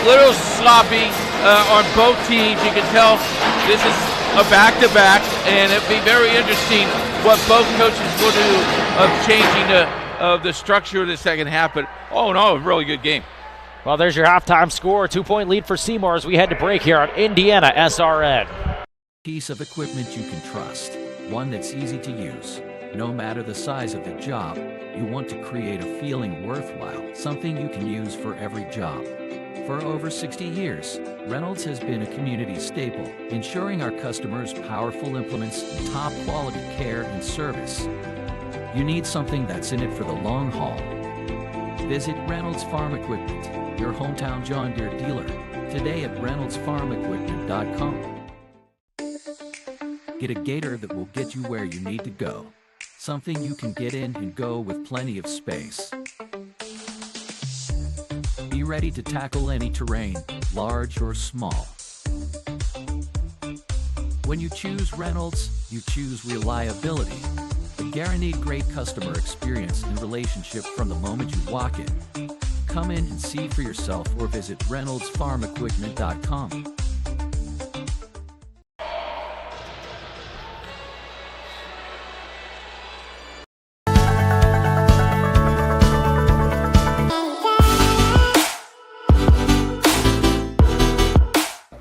Little sloppy on both teams. You can tell this is a back-to-back, and it'd be very interesting what both coaches will do of changing the structure of the second half. But oh no, a really good game. Well, there's your halftime score. 2-point lead for Seymour as we head to break here on Indiana SRN. Piece of equipment you can trust, one that's easy to use. No matter the size of the job, you want to create a feeling worthwhile, something you can use for every job. For over 60 years, Reynolds has been a community staple, ensuring our customers powerful implements and top quality care and service. You need something that's in it for the long haul. Visit Reynolds Farm Equipment, your hometown John Deere dealer, today at reynoldsfarmequipment.com. Get a gator that will get you where you need to go. Something you can get in and go with plenty of space. Be ready to tackle any terrain, large or small. When you choose Reynolds, you choose reliability. A guaranteed great customer experience and relationship from the moment you walk in. Come in and see for yourself or visit reynoldsfarmequipment.com.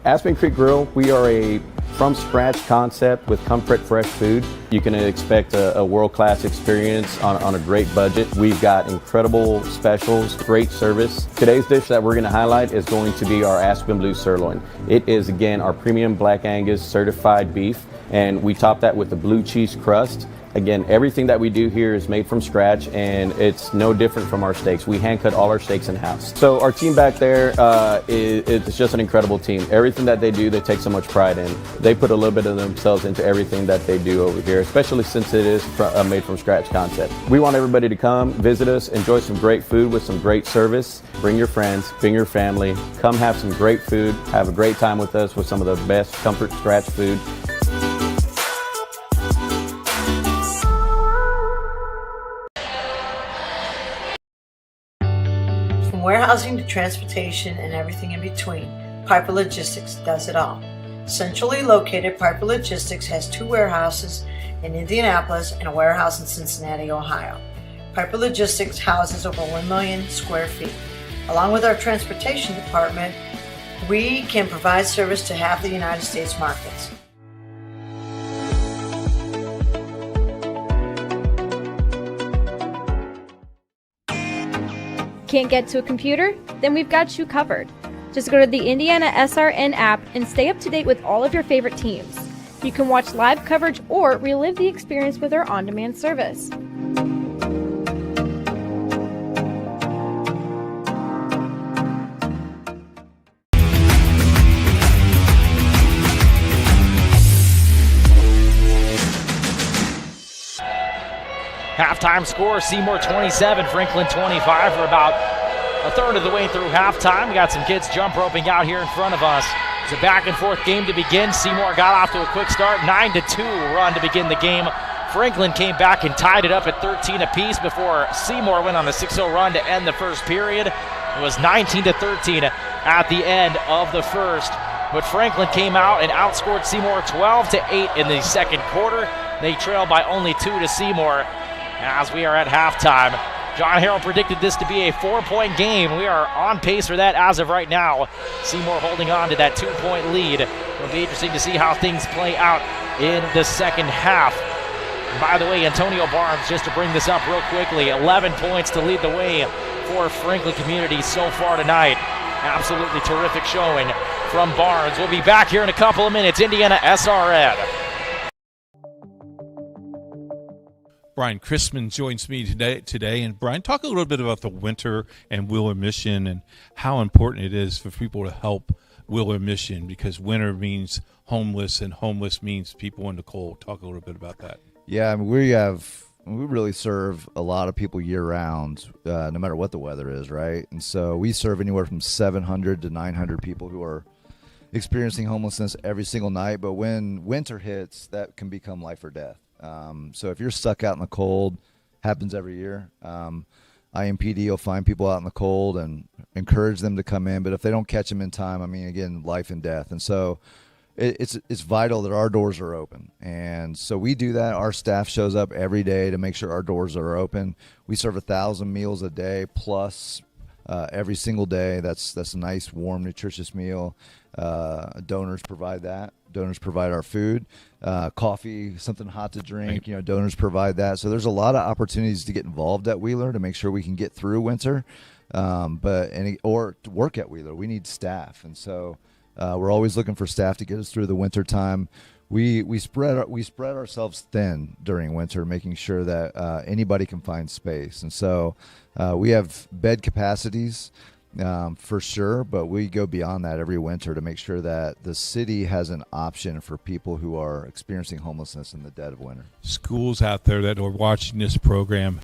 Aspen Creek Grill, we are a from-scratch concept with comfort fresh food. You can expect a world-class experience on a great budget. We've got incredible specials, great service. Today's dish that we're going to highlight is going to be our Aspen Blue Sirloin. It is, again, our premium Black Angus certified beef, and we top that with the blue cheese crust. Again, everything that we do here is made from scratch, and it's no different from our steaks. We hand cut all our steaks in-house. So our team back there, it's just an incredible team. Everything that they do, they take so much pride in. They put a little bit of themselves into everything that they do over here, especially since it is a made from scratch concept. We want everybody to come, visit us, enjoy some great food with some great service. Bring your friends, bring your family, come have some great food, have a great time with us with some of the best comfort scratch food. Warehousing to transportation and everything in between, Piper Logistics does it all. Centrally located, Piper Logistics has 2 warehouses in Indianapolis and a warehouse in Cincinnati, Ohio. Piper Logistics houses over 1 million square feet. Along with our transportation department, we can provide service to half the United States markets. Can't get to a computer? Then we've got you covered. Just go to the IndianaSRN app and stay up to date with all of your favorite teams. You can watch live coverage or relive the experience with our on-demand service. Halftime score, Seymour 27, Franklin 25. We're about a third of the way through halftime. We got some kids jump roping out here in front of us. It's a back and forth game to begin. Seymour got off to a quick start, 9-2 run to begin the game. Franklin came back and tied it up at 13 apiece before Seymour went on a 6-0 run to end the first period. It was 19-13 at the end of the first. But Franklin came out and outscored Seymour 12-8 in the second quarter. They trailed by only 2 to Seymour. As we are at halftime, John Harrell predicted this to be a 4-point game. We are on pace for that as of right now. Seymour holding on to that 2-point lead. It'll be interesting to see how things play out in the second half. And by the way, Antonio Barnes, just to bring this up real quickly, 11 points to lead the way for Franklin Community so far tonight. Absolutely terrific showing from Barnes. We'll be back here in a couple of minutes. IndianaSRN. Brian Chrisman joins me today. And Brian, talk a little bit about the winter and Wheeler Mission and how important it is for people to help Wheeler Mission, because winter means homeless and homeless means people in the cold. Talk a little bit about that. Yeah, I mean, we really serve a lot of people year round, no matter what the weather is, right? And so we serve anywhere from 700 to 900 people who are experiencing homelessness every single night. But when winter hits, that can become life or death. So if you're stuck out in the cold, happens every year. IMPD will find people out in the cold and encourage them to come in. But if they don't catch them in time, I mean, again, life and death. And so it's vital that our doors are open. And so we do that. Our staff shows up every day to make sure our doors are open. We serve 1,000 meals a day plus every single day. That's a nice, warm, nutritious meal. Donors provide that. Donors provide our food, coffee, something hot to drink. Donors provide that. So there's a lot of opportunities to get involved at Wheeler to make sure we can get through winter, or to work at Wheeler. We need staff, and so we're always looking for staff to get us through the winter time. We spread ourselves thin during winter, making sure that anybody can find space, and so we have bed capacities. For sure, but we go beyond that every winter to make sure that the city has an option for people who are experiencing homelessness in the dead of winter. Schools out there that are watching this program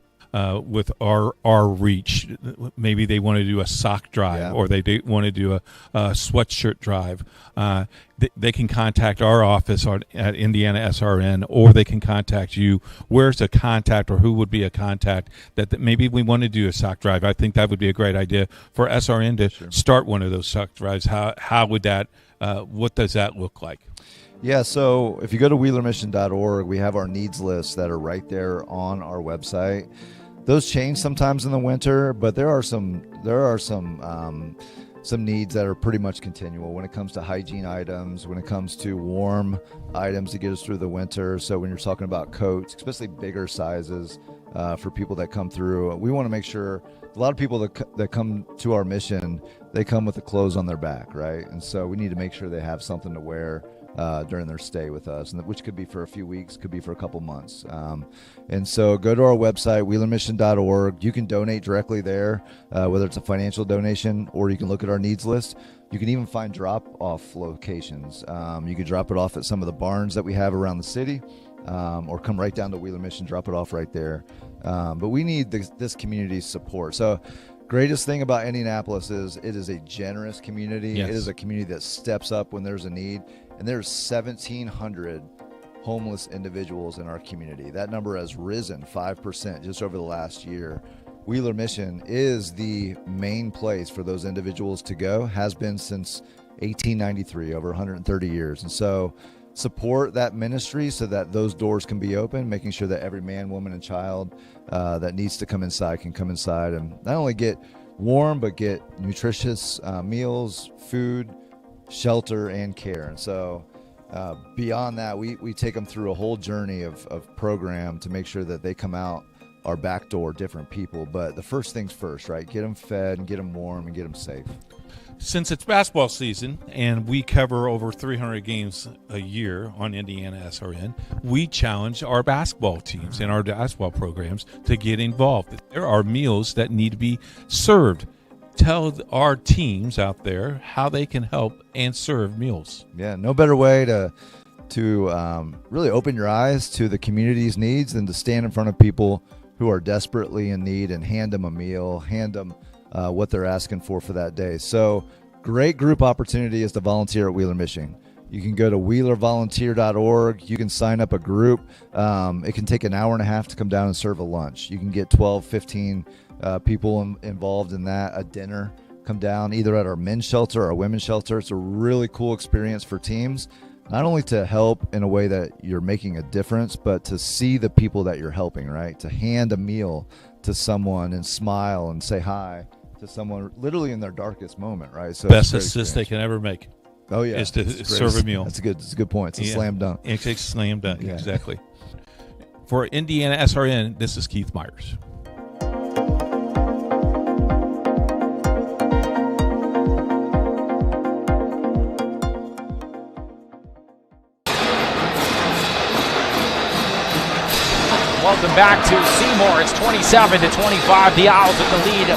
with our reach, maybe they want to do a sock drive, or they want to do a sweatshirt drive. They can contact our office at IndianaSRN, or they can contact you. Where's a contact, or who would be a contact that maybe we want to do a sock drive? I think that would be a great idea for SRN to start one of those sock drives. How would that? What does that look like? Yeah, so if you go to wheelermission.org, we have our needs lists that are right there on our website. Those change sometimes in the winter, but there are some some needs that are pretty much continual when it comes to hygiene items, when it comes to warm items to get us through the winter. So when you're talking about coats, especially bigger sizes for people that come through, we want to make sure a lot of people that come to our mission, they come with the clothes on their back, right? And so we need to make sure they have something to wear during their stay with us, and which could be for a few weeks, could be for a couple months. And so go to our website, wheelermission.org. You can donate directly there, whether it's a financial donation or you can look at our needs list. You can even find drop-off locations. You can drop it off at some of the barns that we have around the city, or come right down to Wheeler Mission, drop it off right there. But we need this community's support. So greatest thing about Indianapolis is it is a generous community. Yes. It is a community that steps up when there's a need. And there's 1,700 homeless individuals in our community. That number has risen 5% just over the last year. Wheeler Mission is the main place for those individuals to go, has been since 1893, over 130 years. And so support that ministry so that those doors can be open, making sure that every man, woman, and child that needs to come inside can come inside and not only get warm, but get nutritious meals, food, shelter, and care. And so beyond that, we take them through a whole journey of program to make sure that they come out our back door different people. But the first things first, right? Get them fed and get them warm and get them safe. Since it's basketball season and we cover over 300 games a year on IndianaSRN, we challenge our basketball teams and our basketball programs to get involved. There are meals that need to be served. Tell our teams out there how they can help and serve meals. Yeah, no better way to really open your eyes to the community's needs than to stand in front of people who are desperately in need and hand them a meal, hand them what they're asking for that day. So great group opportunity is to volunteer at Wheeler Mission. You can go to wheelervolunteer.org. You can sign up a group. It can take an hour and a half to come down and serve a lunch. You can get 12, 15 people involved in that, a dinner, come down either at our men's shelter or our women's shelter. It's a really cool experience for teams, not only to help in a way that you're making a difference, but to see the people that you're helping, right? To hand a meal to someone and smile and say hi to someone literally in their darkest moment, right? So best assist they can ever make. Oh yeah, is to serve a meal. That's a good point. It's a slam dunk. It's a slam dunk, yeah. Exactly. For IndianaSRN, this is Keith Myers. Welcome back to Seymour. It's 27-25. The Owls in the lead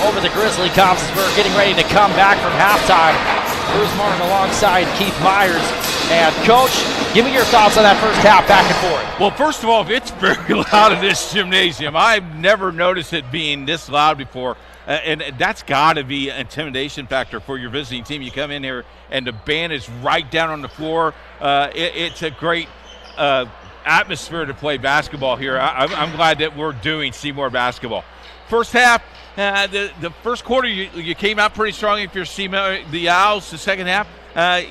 over the Grizzly Cubs as we're getting ready to come back from halftime. Bruce Martin alongside Keith Myers. And Coach, give me your thoughts on that first half, back and forth. Well, first of all, it's very loud in this gymnasium. I've never noticed it being this loud before. And that's got to be an intimidation factor for your visiting team. You come in here and the band is right down on the floor. It's a great atmosphere to play basketball here. I'm glad that we're doing Seymour basketball. First half, the first quarter, you came out pretty strong if you're Seymour, the Owls. The second half,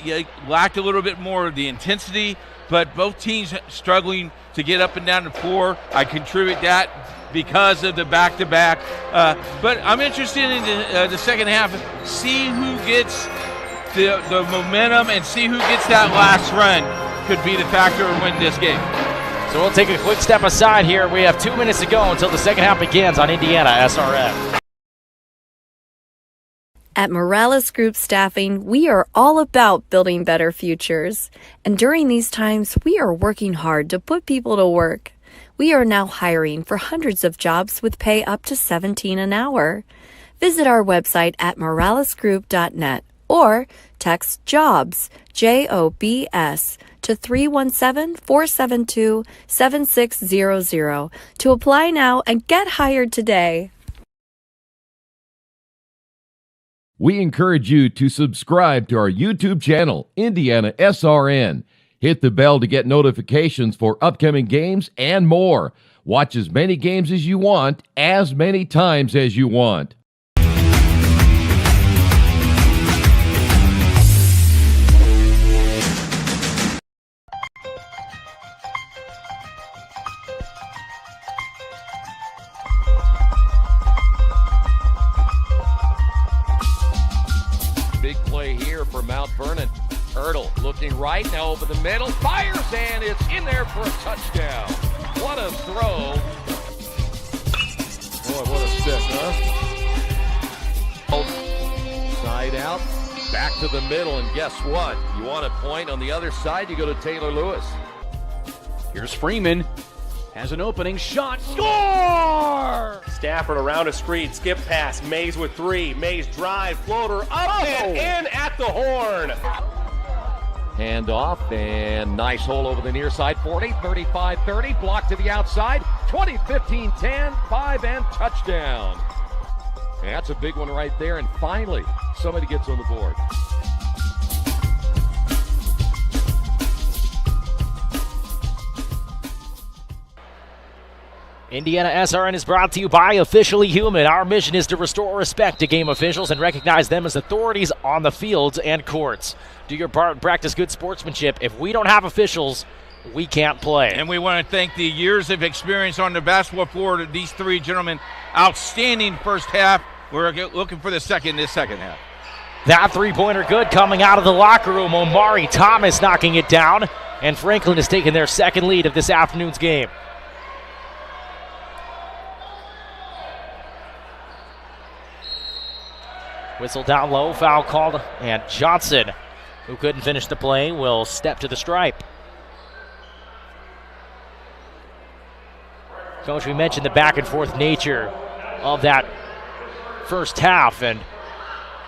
you lacked a little bit more of the intensity, but both teams struggling to get up and down the floor. I contribute that because of the back-to-back. But I'm interested in the second half, see who gets the momentum and see who gets that last run. Could be the factor in winning this game. So we'll take a quick step aside here. We have 2 minutes to go until the second half begins on IndianaSRN. At Morales Group Staffing, we are all about building better futures. And during these times, we are working hard to put people to work. We are now hiring for hundreds of jobs with pay up to $17 an hour. Visit our website at moralesgroup.net or text JOBS, JOBS, to 317-472-7600 to apply now and get hired today. We encourage you to subscribe to our YouTube channel, IndianaSRN. Hit the bell to get notifications for upcoming games and more. Watch as many games as you want, as many times as you want. Hurdle looking right, now over the middle, fires, and it's in there for a touchdown. What a throw. Boy, what a stick, huh? Side out, back to the middle, and guess what? You want a point on the other side, you go to Taylor Lewis. Here's Freeman. Has an opening shot. Score! Stafford around a screen. Skip pass. Mays with 3. Mays drive. Floater up and in at the horn. Hand off, and nice hole over the near side. 40, 35, 30. Block to the outside. 20, 15, 10, 5, and touchdown. And that's a big one right there. And finally, somebody gets on the board. IndianaSRN is brought to you by Officially Human. Our mission is to restore respect to game officials and recognize them as authorities on the fields and courts. Do your part and practice good sportsmanship. If we don't have officials, we can't play. And we want to thank the years of experience on the basketball floor of these three gentlemen. Outstanding first half. We're looking for this second half. That three-pointer good coming out of the locker room. Omari Thomas knocking it down. And Franklin has taken their second lead of this afternoon's game. Whistle down low, foul called, and Johnson, who couldn't finish the play, will step to the stripe. Coach, we mentioned the back and forth nature of that first half, and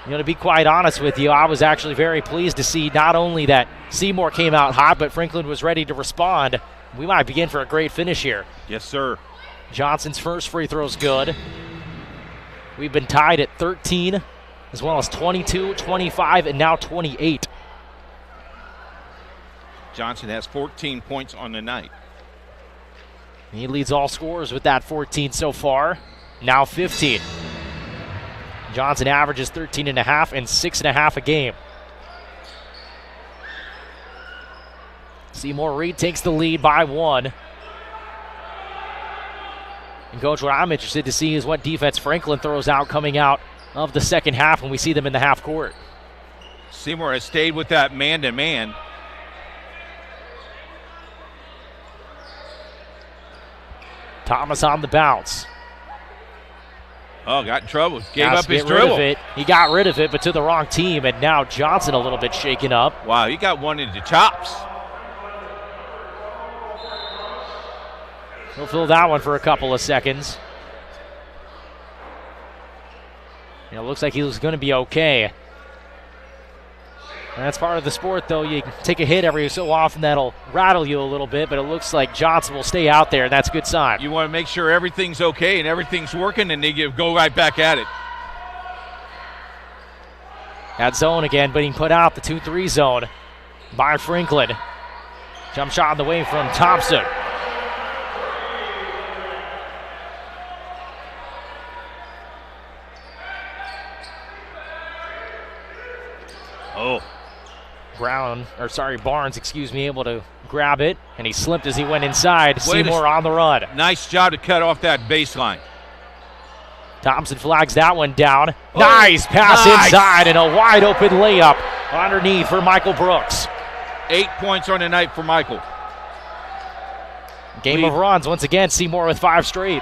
to be quite honest with you, I was actually very pleased to see not only that Seymour came out hot, but Franklin was ready to respond. We might begin for a great finish here. Yes, sir. Johnson's first free throw's good. We've been tied at 13, as well as 22, 25, and now 28. Johnson has 14 points on the night. He leads all scorers with that 14 so far, now 15. Johnson averages 13.5 and 6.5 a game. Seymour Reed takes the lead by 1. And Coach, what I'm interested to see is what defense Franklin throws out coming out of the second half when we see them in the half court. Seymour has stayed with that man-to-man. Thomas on the bounce. Oh, got in trouble. Gave up his dribble. He got rid of it, but to the wrong team, and now Johnson a little bit shaken up. Wow, he got one into chops. He'll fill that one for a couple of seconds. It looks like he was going to be okay. And that's part of the sport, though. You take a hit every so often that'll rattle you a little bit, but it looks like Johnson will stay out there, and that's a good sign. You want to make sure everything's okay and everything's working, and then you go right back at it. That zone again, but he put out the 2-3 zone by Franklin. Jump shot on the way from Thompson. Oh. Barnes, able to grab it, and he slipped as he went inside. Seymour on the run. Nice job to cut off that baseline. Thompson flags that one down. Nice pass inside and a wide open layup underneath for Michael Brooks. 8 points on the night for Michael. Game of runs once again. Seymour with 5 straight.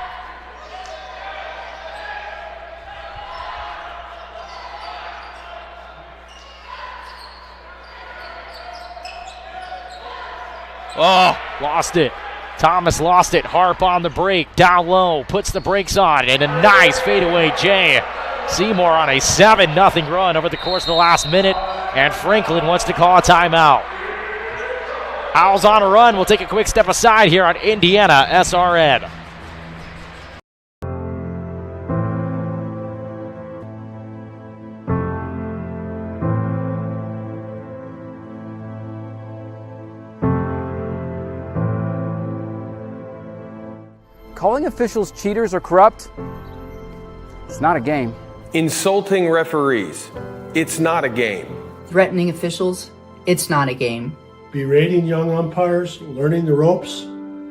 Oh, lost it. Thomas lost it. Harp on the break. Down low. Puts the brakes on. And a nice fadeaway J. Seymour on a 7-0 run over the course of the last minute. And Franklin wants to call a timeout. Owls on a run. We'll take a quick step aside here on IndianaSRN. Calling officials cheaters or corrupt, it's not a game. Insulting referees, it's not a game. Threatening officials, it's not a game. Berating young umpires, learning the ropes,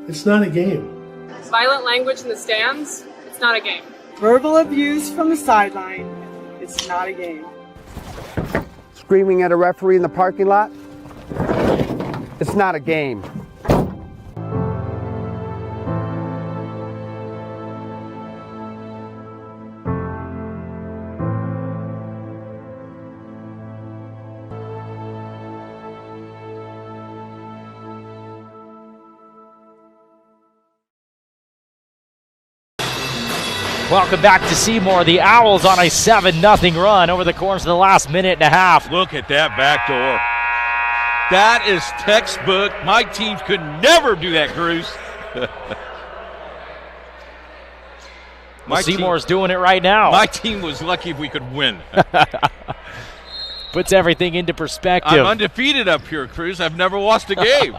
it's not a game. Violent language in the stands, it's not a game. Verbal abuse from the sideline, it's not a game. Screaming at a referee in the parking lot, It's not a game. Welcome back to Seymour. The Owls on a 7-0 run over the course of the last minute and a half. Look at that back door. That is textbook. My team could never do that, Cruz. Seymour's doing it right now. My team was lucky if we could win. Puts everything into perspective. I'm undefeated up here, Cruz. I've never lost a game.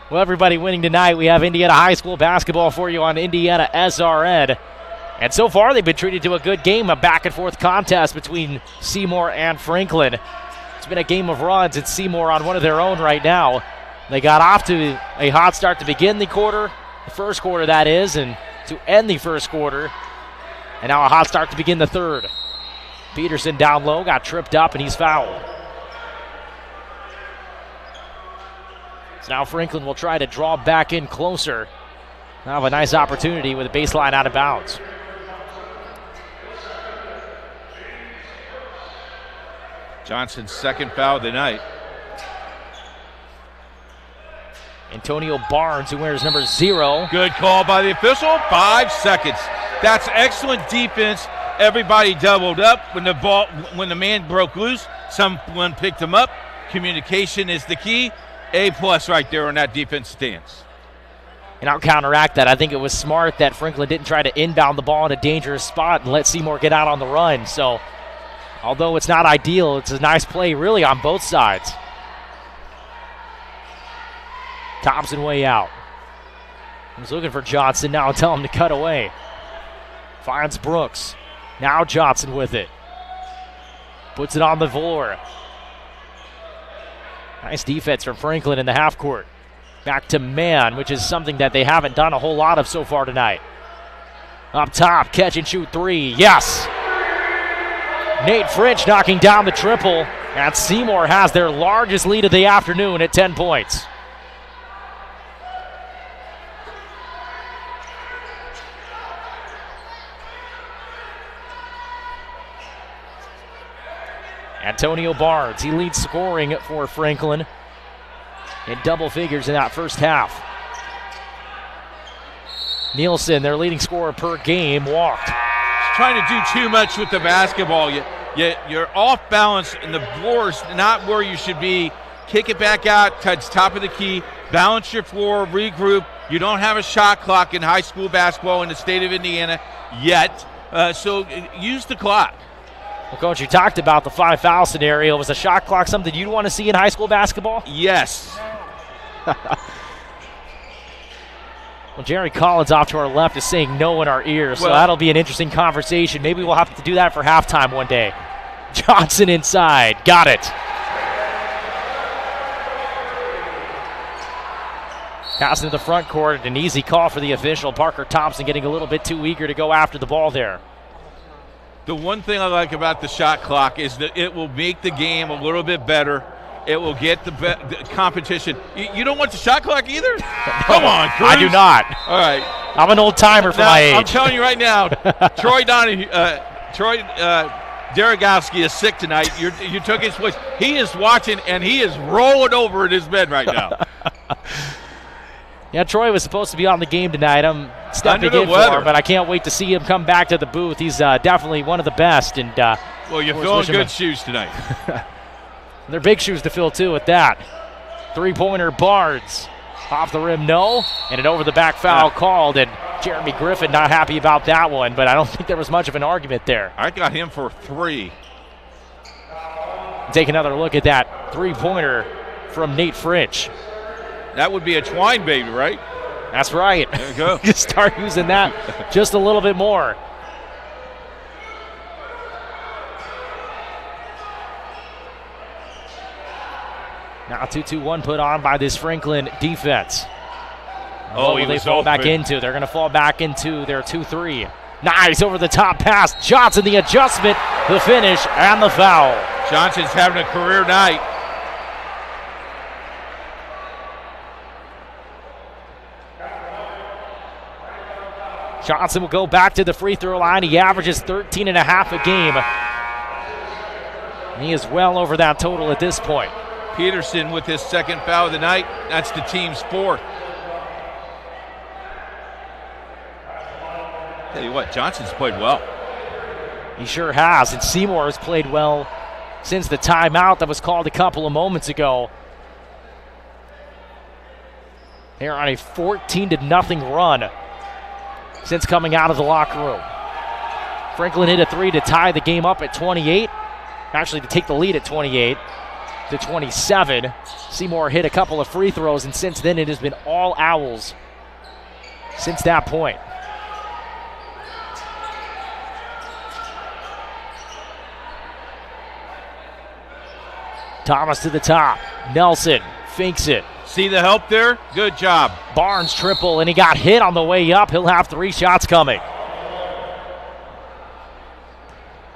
Well, everybody winning tonight. We have Indiana High School basketball for you on IndianaSRN. And so far, they've been treated to a good game, a back-and-forth contest between Seymour and Franklin. It's been a game of runs. It's Seymour on one of their own right now. They got off to a hot start to begin the first quarter that is, and to end the first quarter. And now a hot start to begin the third. Peterson down low, got tripped up, and he's fouled. So now Franklin will try to draw back in closer. Now have a nice opportunity with a baseline out of bounds. Johnson's second foul of the night. Antonio Barnes, who wears number 0. Good call by the official. 5 seconds. That's excellent defense. Everybody doubled up when the man broke loose. Someone picked him up. Communication is the key. A+ right there on that defense stance. And I'll counteract that. I think it was smart that Franklin didn't try to inbound the ball in a dangerous spot and let Seymour get out on the run. So, although it's not ideal, it's a nice play really on both sides. Thompson way out. He's looking for Johnson now. Tell him to cut away. Finds Brooks. Now Johnson with it. Puts it on the floor. Nice defense from Franklin in the half court. Back to man, which is something that they haven't done a whole lot of so far tonight. Up top, catch and shoot 3. Yes! Nate French knocking down the triple. And Seymour has their largest lead of the afternoon at 10 points. Antonio Barnes, he leads scoring for Franklin in double figures in that first half. Nielsen, their leading scorer per game, walked. Trying to do too much with the basketball. You're off balance, and the floor's not where you should be. Kick it back out, touch top of the key, balance your floor, regroup. You don't have a shot clock in high school basketball in the state of Indiana yet, so use the clock. Well, Coach, you talked about the 5-foul scenario. Was a shot clock something you'd want to see in high school basketball? Yes. Well, Jerry Collins off to our left is saying no in our ears, so that'll be an interesting conversation. Maybe we'll have to do that for halftime one day. Johnson inside. Got it. Pass into the front court. An easy call for the official. Parker Thompson getting a little bit too eager to go after the ball there. The one thing I like about the shot clock is that it will make the game a little bit better. It will get the competition. You don't want the shot clock either? Come on, Cruz. I do not. All right. I'm an old timer for my age. I'm telling you right now, Troy Daragowski is sick tonight. You took his place. He is watching, and he is rolling over in his bed right now. Yeah, Troy was supposed to be on the game tonight. I'm stepping in for him, but I can't wait to see him come back to the booth. He's definitely one of the best. And well, you're filling good shoes tonight. They're big shoes to fill, too, with that. Three-pointer Barnes. Off the rim, no. And an over-the-back foul called, and Jeremy Griffin not happy about that one, but I don't think there was much of an argument there. I got him for 3. Take another look at that three-pointer from Nate French. That would be a twine baby, right? That's right. There you go. Just start using that just a little bit more. Now 2-2-1 put on by this Franklin defense. What will they fall back into? They're going to fall back into their 2-3. Nice over the top pass. Johnson, the adjustment, the finish, and the foul. Johnson's having a career night. Johnson will go back to the free throw line. He averages 13 and a half a game. He is well over that total at this point. Peterson with his second foul of the night. That's the team's fourth. Tell you what, Johnson's played well. He sure has, and Seymour has played well since the timeout that was called a couple of moments ago. They're on a 14-0 run since coming out of the locker room. Franklin hit a three to tie the game up at 28. Actually, to take the lead at 28 to 27. Seymour hit a couple of free throws, and since then it has been all Owls since that point. Thomas to the top. Nelson fakes it. See the help there? Good job. Barnes triple, and he got hit on the way up. He'll have 3 shots coming.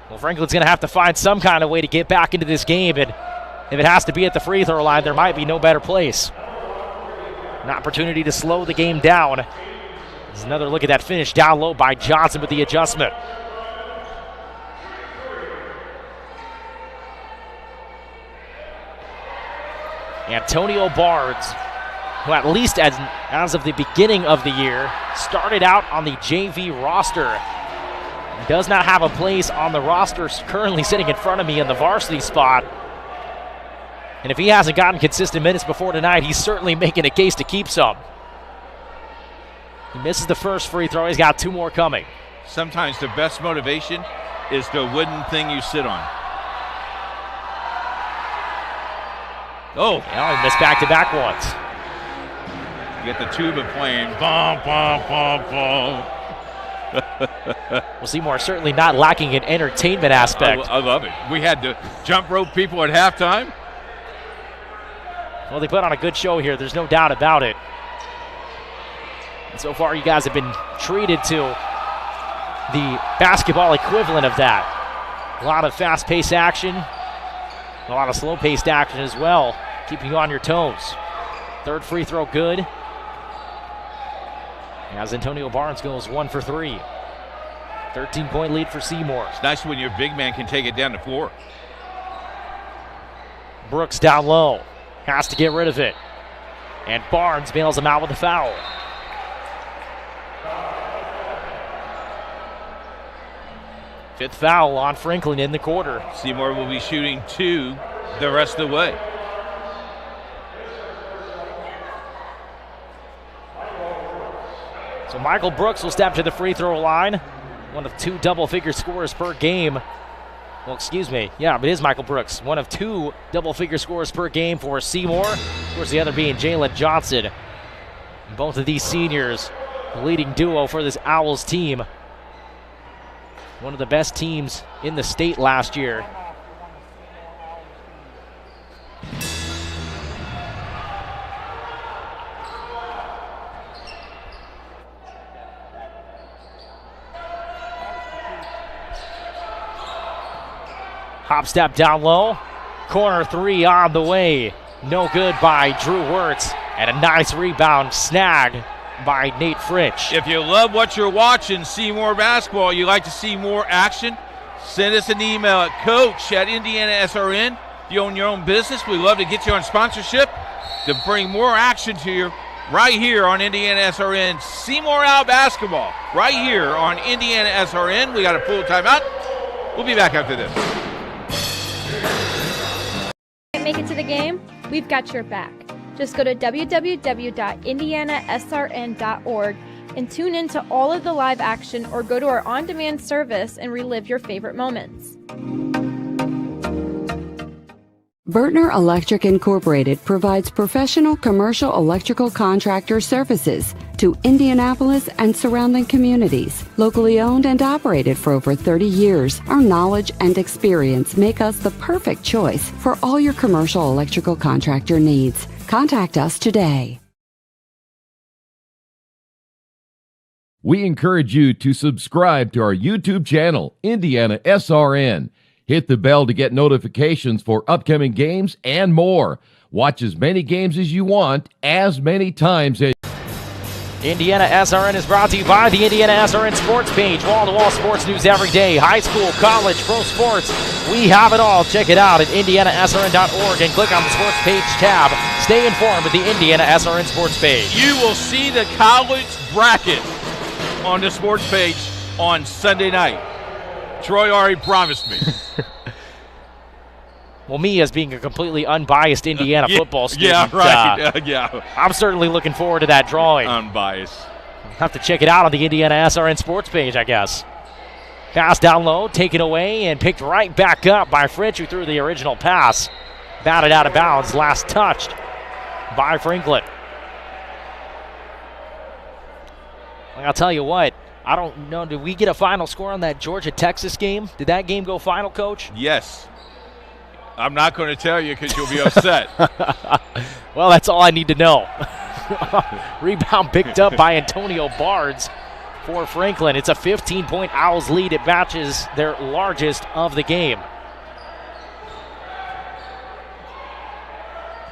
Well, Franklin's going to have to find some kind of way to get back into this game, and if it has to be at the free throw line, there might be no better place. An opportunity to slow the game down. There's another look at that finish down low by Johnson with the adjustment. Antonio Barnes, who at least as of the beginning of the year, started out on the JV roster. He does not have a place on the roster currently sitting in front of me in the varsity spot. And if he hasn't gotten consistent minutes before tonight, he's certainly making a case to keep some. He misses the first free throw. He's got 2 more coming. Sometimes the best motivation is the wooden thing you sit on. Oh, yeah, he missed back-to-back once. You get the tuba playing. Bum, bum, bum, bum. Well, Seymour certainly not lacking in entertainment aspect. I love it. We had to jump rope people at halftime. Well, they put on a good show here. There's no doubt about it. And so far, you guys have been treated to the basketball equivalent of that. A lot of fast-paced action. A lot of slow-paced action as well, keeping you on your toes. Third free throw good. As Antonio Barnes goes 1 for 3. 13-point lead for Seymour. It's nice when your big man can take it down the floor. Brooks down low. Has to get rid of it. And Barnes bails him out with a foul. Fifth foul on Franklin in the quarter. Seymour will be shooting 2 the rest of the way. So Michael Brooks will step to the free throw line. One of 2 double-figure scorers per game. Well, excuse me. Yeah, it is Michael Brooks. One of 2 double-figure scorers per game for Seymour. Of course, the other being Jalen Johnson. Both of these seniors, the leading duo for this Owls team. One of the best teams in the state last year. Hop step down low. Corner 3 on the way. No good by Drew Wirtz. And a nice rebound snag by Nate Fritsch. If you love what you're watching, Seymour basketball, you like to see more action, send us an email at coach@IndianaSRN. If you own your own business, we'd love to get you on sponsorship to bring more action to you right here on IndianaSRN. Seymour Owl basketball right here on IndianaSRN. We got a full timeout. We'll be back after this. Can't make it to the game? We've got your back. Just go to www.IndianaSRN.org and tune in to all of the live action, or go to our on-demand service and relive your favorite moments. Bertner Electric Incorporated provides professional commercial electrical contractor services to Indianapolis and surrounding communities. Locally owned and operated for over 30 years, our knowledge and experience make us the perfect choice for all your commercial electrical contractor needs. Contact us today. We encourage you to subscribe to our YouTube channel, IndianaSRN. Hit the bell to get notifications for upcoming games and more. Watch as many games as you want, as many times as... IndianaSRN is brought to you by the IndianaSRN Sports page. Wall-to-wall sports news every day. High school, college, pro sports. We have it all. Check it out at IndianaSRN.org and click on the sports page tab. Stay informed with the IndianaSRN Sports page. You will see the college bracket on the sports page on Sunday night. Troy already promised me. Well, me as being a completely unbiased Indiana football student. Yeah, right. Yeah. I'm certainly looking forward to that drawing. Unbiased. Have to check it out on the IndianaSRN Sports page, I guess. Pass down low, taken away, and picked right back up by Fritsch, who threw the original pass. Batted out of bounds, last touched by Franklin. Well, I'll tell you what, I don't know, did we get a final score on that Georgia-Texas game? Did that game go final, Coach? Yes. I'm not going to tell you because you'll be upset. Well, that's all I need to know. Rebound picked up by Antonio Barnes for Franklin. It's a 15-point Owls lead. It matches their largest of the game.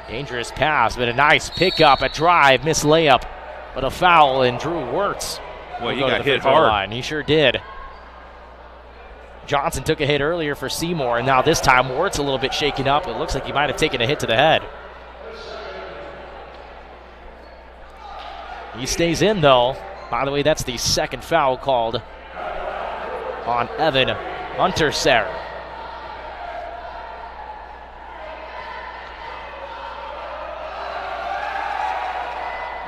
Dangerous pass, but a nice pickup, a drive, missed layup, but a foul, and Drew Wirtz. Well, he got hit hard. Line. He sure did. Johnson took a hit earlier for Seymour, and now this time Wirtz a little bit shaken up. It looks like he might have taken a hit to the head. He stays in, though. By the way, that's the second foul called on Evan Unterser.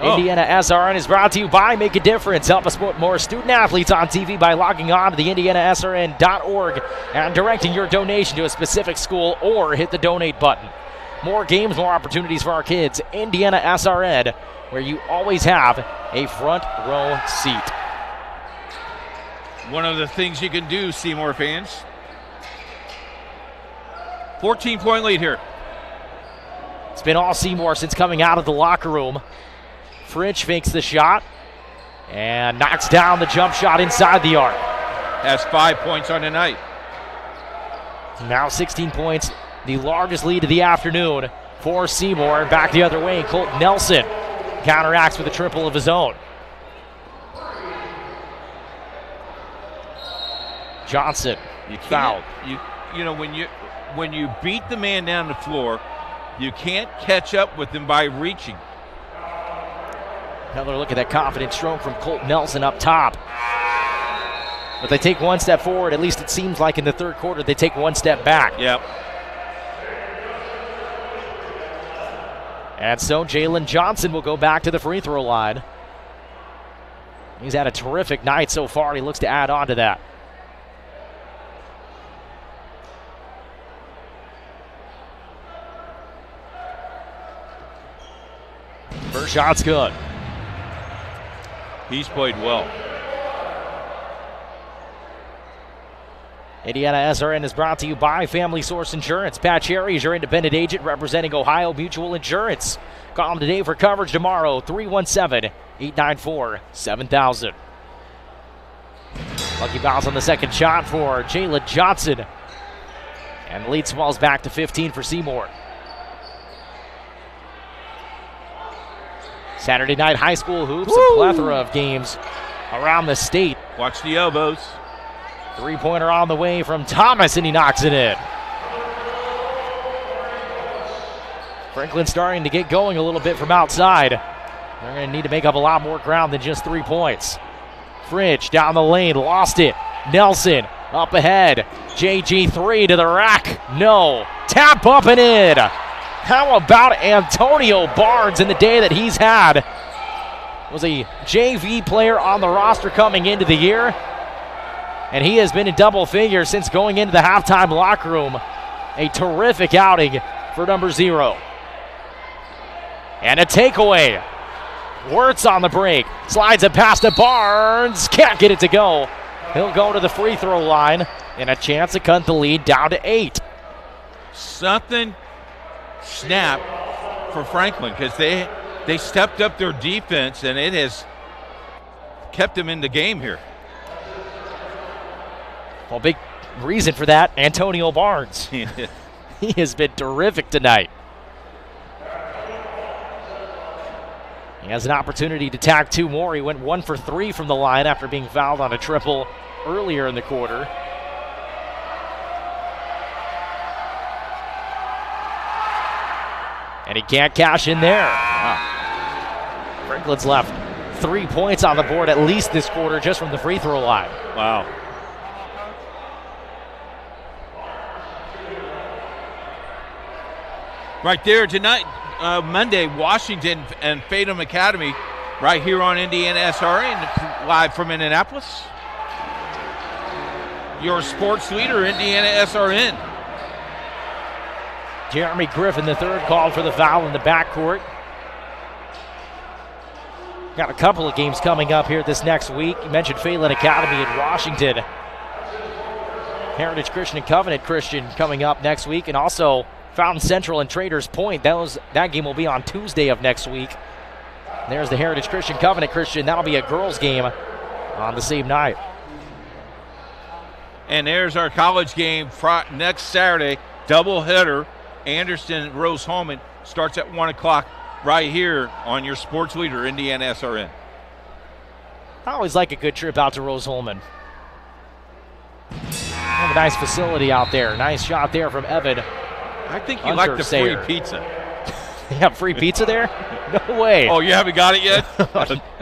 IndianaSRN is brought to you by Make a Difference. Help us put more student athletes on TV by logging on to the IndianaSRN.org and directing your donation to a specific school or hit the donate button. More games, more opportunities for our kids. IndianaSRN, where you always have a front row seat. One of the things you can do, Seymour fans. 14-point lead here. It's been all Seymour since coming out of the locker room. Fritsch fakes the shot and knocks down the jump shot inside the arc. Has 5 points on the night. Now 16 points, the largest lead of the afternoon for Seymour. Back the other way, Colt Nelson counteracts with a triple of his own. Johnson fouled. You know, when you beat the man down the floor, you can't catch up with him by reaching. Another look at that confident stroke from Colt Nelson up top. But they take one step forward. At least it seems like in the third quarter they take one step back. Yep. And so Jalen Johnson will go back to the free throw line. He's had a terrific night so far. He looks to add on to that. First shot's good. He's played well. IndianaSRN is brought to you by Family Source Insurance. Pat Cherry is your independent agent representing Ohio Mutual Insurance. Call him today for coverage tomorrow, 317-894-7000. Lucky bounce on the second shot for Jalen Johnson. And the lead swells back to 15 for Seymour. Saturday night high school hoops, a plethora of games around the state. Watch the elbows. Three-pointer on the way from Thomas, and he knocks it in. Franklin starting to get going a little bit from outside. They're going to need to make up a lot more ground than just 3 points. Fritsch down the lane, lost it. Nelson up ahead. JG3 to the rack. No. Tap up and in. How about Antonio Barnes in the day that he's had? Was a JV player on the roster coming into the year. And he has been in double figures since going into the halftime locker room. A terrific outing for number 0. And a takeaway. Wirtz on the break. Slides it past to Barnes. Can't get it to go. He'll go to the free throw line. And a chance to cut the lead down to 8. Something snap for Franklin because they stepped up their defense and it has kept them in the game here. Well, big reason for that, Antonio Barnes. He has been terrific tonight. He has an opportunity to tag 2 more. He went 1 for 3 from the line after being fouled on a triple earlier in the quarter. And he can't cash in there. Wow. Franklin's left 3 points on the board at least this quarter just from the free throw line. Wow. Right there tonight, Monday, Washington and Fathom Academy, right here on IndianaSRN, live from Indianapolis. Your sports leader, IndianaSRN. Jeremy Griffin, the third, called for the foul in the backcourt. Got a couple of games coming up here this next week. You mentioned Phelan Academy in Washington. Heritage Christian and Covenant Christian coming up next week, and also Fountain Central and Traders Point. That game will be on Tuesday of next week. There's the Heritage Christian, Covenant Christian. That'll be a girls' game on the same night. And there's our college game next Saturday, doubleheader. Anderson Rose Holman starts at 1 o'clock right here on your sports leader, IndianaSRN. I always like a good trip out to Rose Holman. Have a nice facility out there. Nice shot there from Evan. I think you like the free pizza. They have free pizza there? No way. Oh, you haven't got it yet?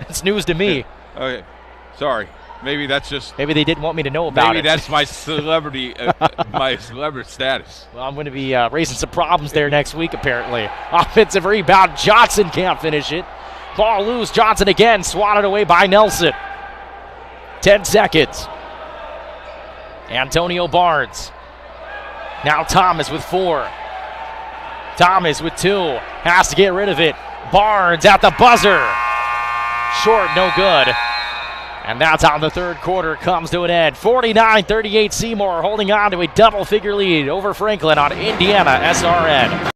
It's news to me. Okay, sorry. Maybe that's just. Maybe they didn't want me to know about it. Maybe that's my celebrity, my celebrity status. Well, I'm going to be raising some problems there next week, apparently. Offensive rebound. Johnson can't finish it. Ball loose. Johnson again, swatted away by Nelson. 10 seconds. Antonio Barnes. Now Thomas with 4. Thomas with 2. Has to get rid of it. Barnes at the buzzer. Short, no good. And that's how the third quarter comes to an end. 49-38 Seymour holding on to a double-figure lead over Franklin on IndianaSRN.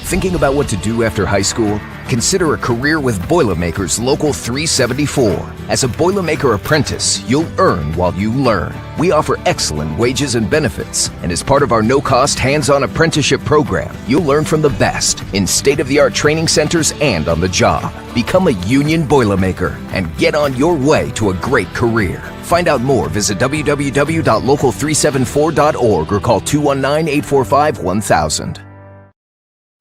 Thinking about what to do after high school? Consider a career with Boilermakers Local 374. As a Boilermaker apprentice, you'll earn while you learn. We offer excellent wages and benefits, and as part of our no-cost hands-on apprenticeship program, you'll learn from the best in state-of-the-art training centers and on the job. Become a union Boilermaker and get on your way to a great career. Find out more, visit www.local374.org or call 219-845-1000.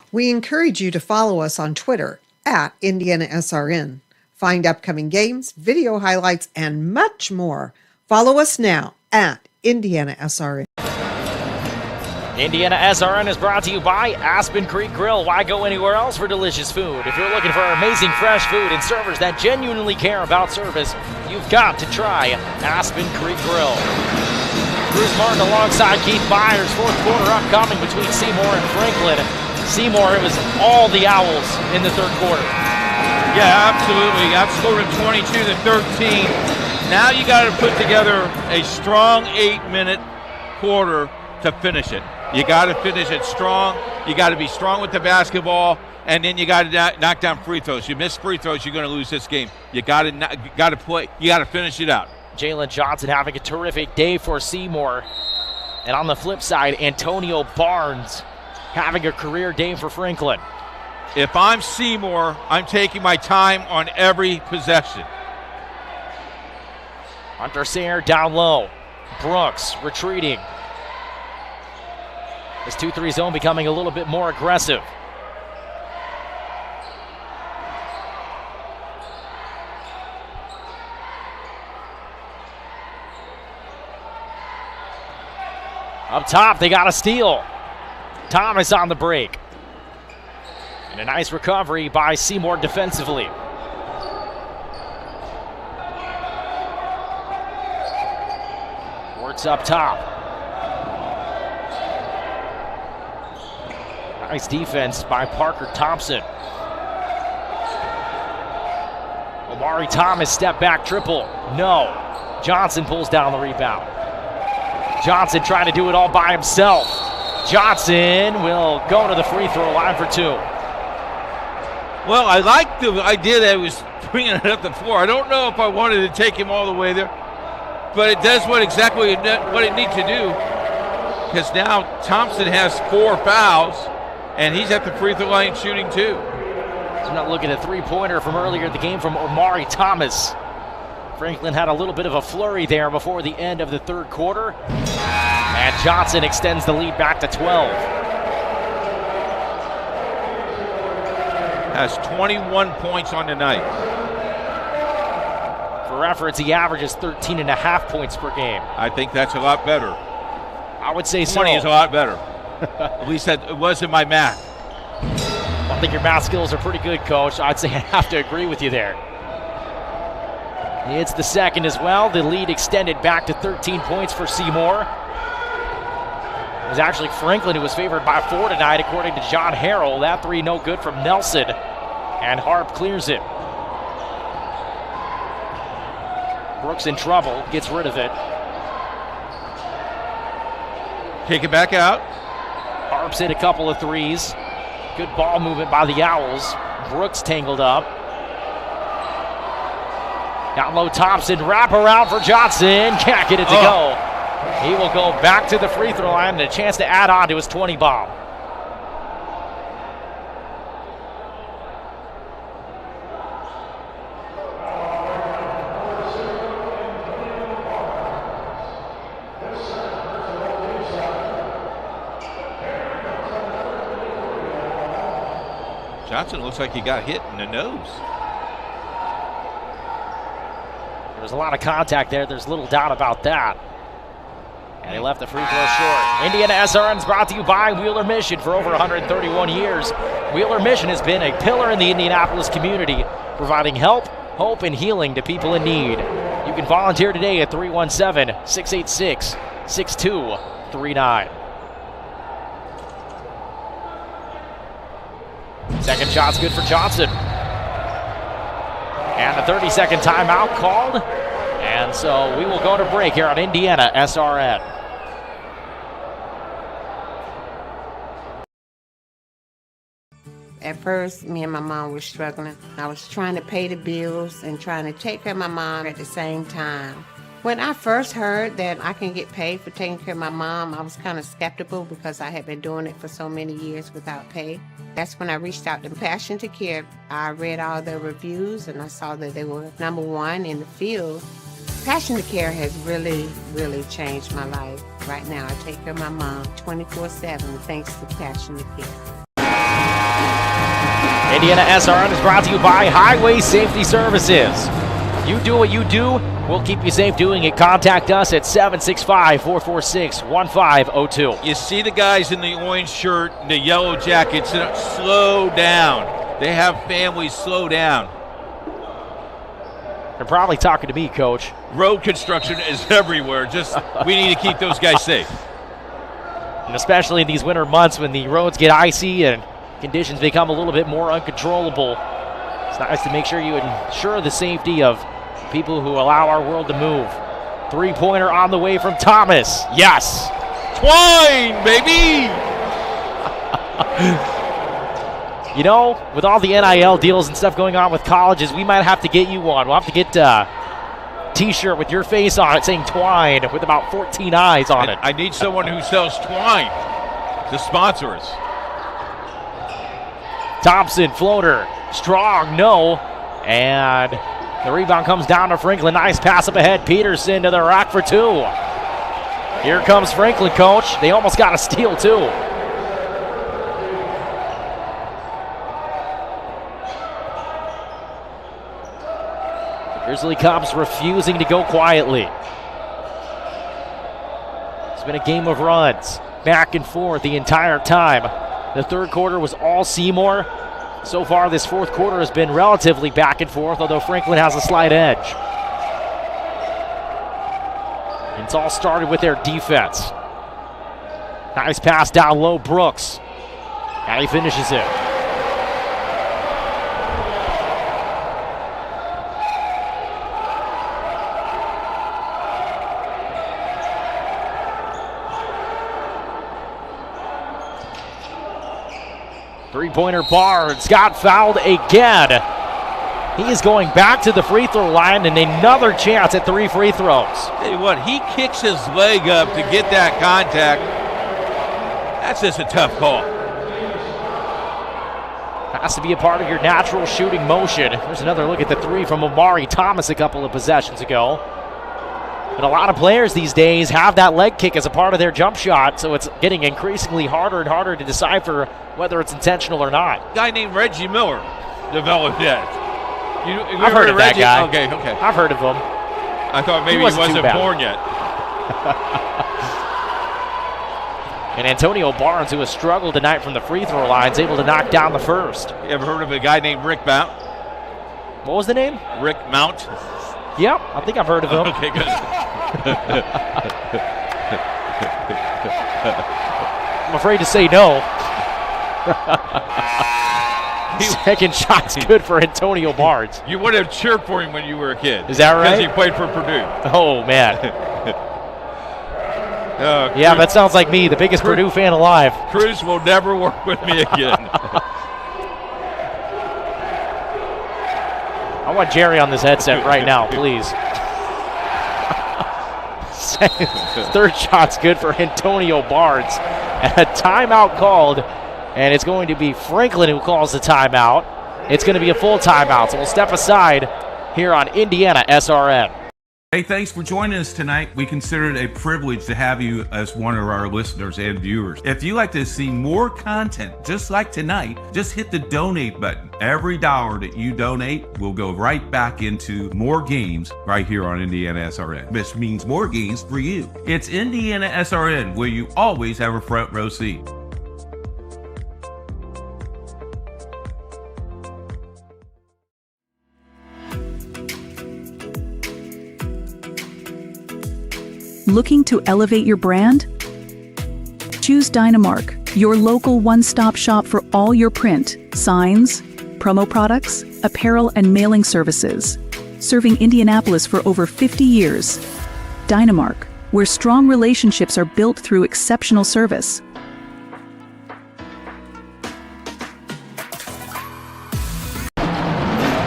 We encourage you to follow us on Twitter at IndianaSRN. Find upcoming games, video highlights, and much more. Follow us now at IndianaSRN. IndianaSRN is brought to you by Aspen Creek Grill. Why go anywhere else for delicious food? If you're looking for amazing fresh food and servers that genuinely care about service, you've got to try Aspen Creek Grill. Bruce Martin alongside Keith Myers. Fourth quarter upcoming between Seymour and Franklin. Seymour, it was all the Owls in the third quarter. Yeah, absolutely. Outscored 22-13. Now you got to put together a strong 8-minute quarter to finish it. You got to finish it strong. You got to be strong with the basketball, and then you got to knock down free throws. You miss free throws, you're going to lose this game. You got to play. You got to finish it out. Jalen Johnson having a terrific day for Seymour, and on the flip side, Antonio Barnes having a career day for Franklin. If I'm Seymour, I'm taking my time on every possession. Hunter Sayre down low. Brooks retreating. This 2-3 zone becoming a little bit more aggressive. Up top, they got a steal. Thomas on the break. And a nice recovery by Seymour defensively. Works up top. Nice defense by Parker Thompson. Omari Thomas step back triple. No. Johnson pulls down the rebound. Johnson trying to do it all by himself. Johnson will go to the free throw line for 2. Well, I like the idea that he was bringing it up the floor. I don't know if I wanted to take him all the way there, but it does exactly what it needs to do, because now Thompson has 4 fouls, and he's at the free throw line shooting 2. I'm not looking at a three-pointer from earlier in the game from Omari Thomas. Franklin had a little bit of a flurry there before the end of the third quarter. And Johnson extends the lead back to 12. Has 21 points on the night. For reference, he averages 13.5 points per game. I think that's a lot better. I would say 20 is a lot better. At least that it was in my math. I think your math skills are pretty good, Coach. I'd say I have to agree with you there. It's the second as well. The lead extended back to 13 points for Seymour. It was actually Franklin who was favored by 4 tonight, according to John Harrell. That three no good from Nelson, and Harp clears it. Brooks in trouble, gets rid of it. Take it back out. Harp's hit a couple of threes. Good ball movement by the Owls. Brooks tangled up. Down low, Thompson, wrap around for Johnson. Can't get it to go. He will go back to the free throw line and a chance to add on to his 20 bomb. Johnson looks like he got hit in the nose. There was a lot of contact there. There's little doubt about that. And he left the free throw short. IndianaSRN is brought to you by Wheeler Mission. For over 131 years, Wheeler Mission has been a pillar in the Indianapolis community, providing help, hope, and healing to people in need. You can volunteer today at 317-686-6239. Second shot's good for Johnson. And a 30-second timeout called. And so we will go to break here on IndianaSRN. At first, me and my mom were struggling. I was trying to pay the bills and trying to take care of my mom at the same time. When I first heard that I can get paid for taking care of my mom, I was kind of skeptical because I had been doing it for so many years without pay. That's when I reached out to Passion to Care. I read all their reviews and I saw that they were #1 in the field. Passion to Care has really, really changed my life. Right now, I take care of my mom 24/7 thanks to Passion to Care. IndianaSRN is brought to you by Highway Safety Services. You do what you do, we'll keep you safe doing it. Contact us at 765-446-1502. You see the guys in the orange shirt and the yellow jackets, slow down. They have families, slow down. They're probably talking to me, Coach. Road construction is everywhere. We need to keep those guys safe. And especially in these winter months when the roads get icy and conditions become a little bit more uncontrollable. It's nice to make sure you ensure the safety of people who allow our world to move. Three-pointer on the way from Thomas. Yes. Twine, baby. You know, with all the NIL deals and stuff going on with colleges, we might have to get you one. We'll have to get a T-shirt with your face on it saying Twine with about 14 eyes on it. I need someone who sells twine to sponsor us. Thompson, floater. Strong, no. And the rebound comes down to Franklin. Nice pass up ahead. Peterson to the rack for 2. Here comes Franklin, Coach. They almost got a steal, too. Grizzly Cubs refusing to go quietly. It's been a game of runs, back and forth the entire time. The third quarter was all Seymour. So far, this fourth quarter has been relatively back and forth, although Franklin has a slight edge. It's all started with their defense. Nice pass down low, Brooks. And he finishes it. Three-pointer Barnes got fouled again. He is going back to the free throw line and another chance at 3 free throws. Tell you what, he kicks his leg up to get that contact. That's just a tough call. Has to be a part of your natural shooting motion. There's another look at the three from Omari Thomas a couple of possessions ago. And a lot of players these days have that leg kick as a part of their jump shot, so it's getting increasingly harder and harder to decipher whether it's intentional or not. A guy named Reggie Miller developed that. I've heard of that guy. Okay. I've heard of him. I thought maybe he wasn't born yet. And Antonio Barnes, who has struggled tonight from the free throw line, is able to knock down the first. You ever heard of a guy named Rick Mount? What was the name? Rick Mount. Yep, I think I've heard of him. Okay, good. I'm afraid to say no. Second shot's good for Antonio Barnes. You would have cheered for him when you were a kid. Is that right? Because he played for Purdue. Oh, man. Yeah, that sounds like me, the biggest Purdue fan alive. Cruz will never work with me again. I want Jerry on this headset right now, please. Third shot's good for Antonio Barnes. And a timeout called, and it's going to be Franklin who calls the timeout. It's going to be a full timeout, so we'll step aside here on Indiana SRN. Hey, thanks for joining us tonight. We consider it a privilege to have you as one of our listeners and viewers. If you'd like to see more content just like tonight, just hit the donate button. Every dollar that you donate will go right back into more games right here on Indiana SRN, which means more games for you. It's Indiana SRN, where you always have a front row seat. Looking to elevate your brand? Choose Dynamark, your local one-stop shop for all your print, signs, promo products, apparel, and mailing services. Serving Indianapolis for over 50 years. Dynamark, where strong relationships are built through exceptional service.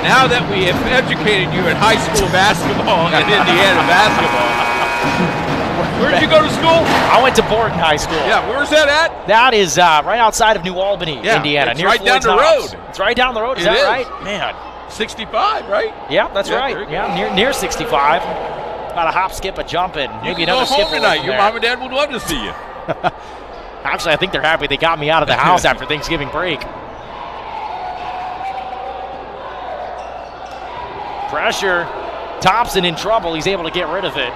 Now that we have educated you in high school basketball and Indiana basketball, where'd you go to school? I went to Borden High School. Yeah, where's that at? That is right outside of New Albany, Indiana. It's near right down Floyd's the house. road. It's right down the road. Is that right? Man. 65, right? Yeah, that's right. Yeah, near 65. About a hop, skip, a jump, and maybe another skip. Go home tonight. Your mom and dad would love to see you. Actually, I think they're happy they got me out of the house after Thanksgiving break. Pressure. Thompson in trouble. He's able to get rid of it.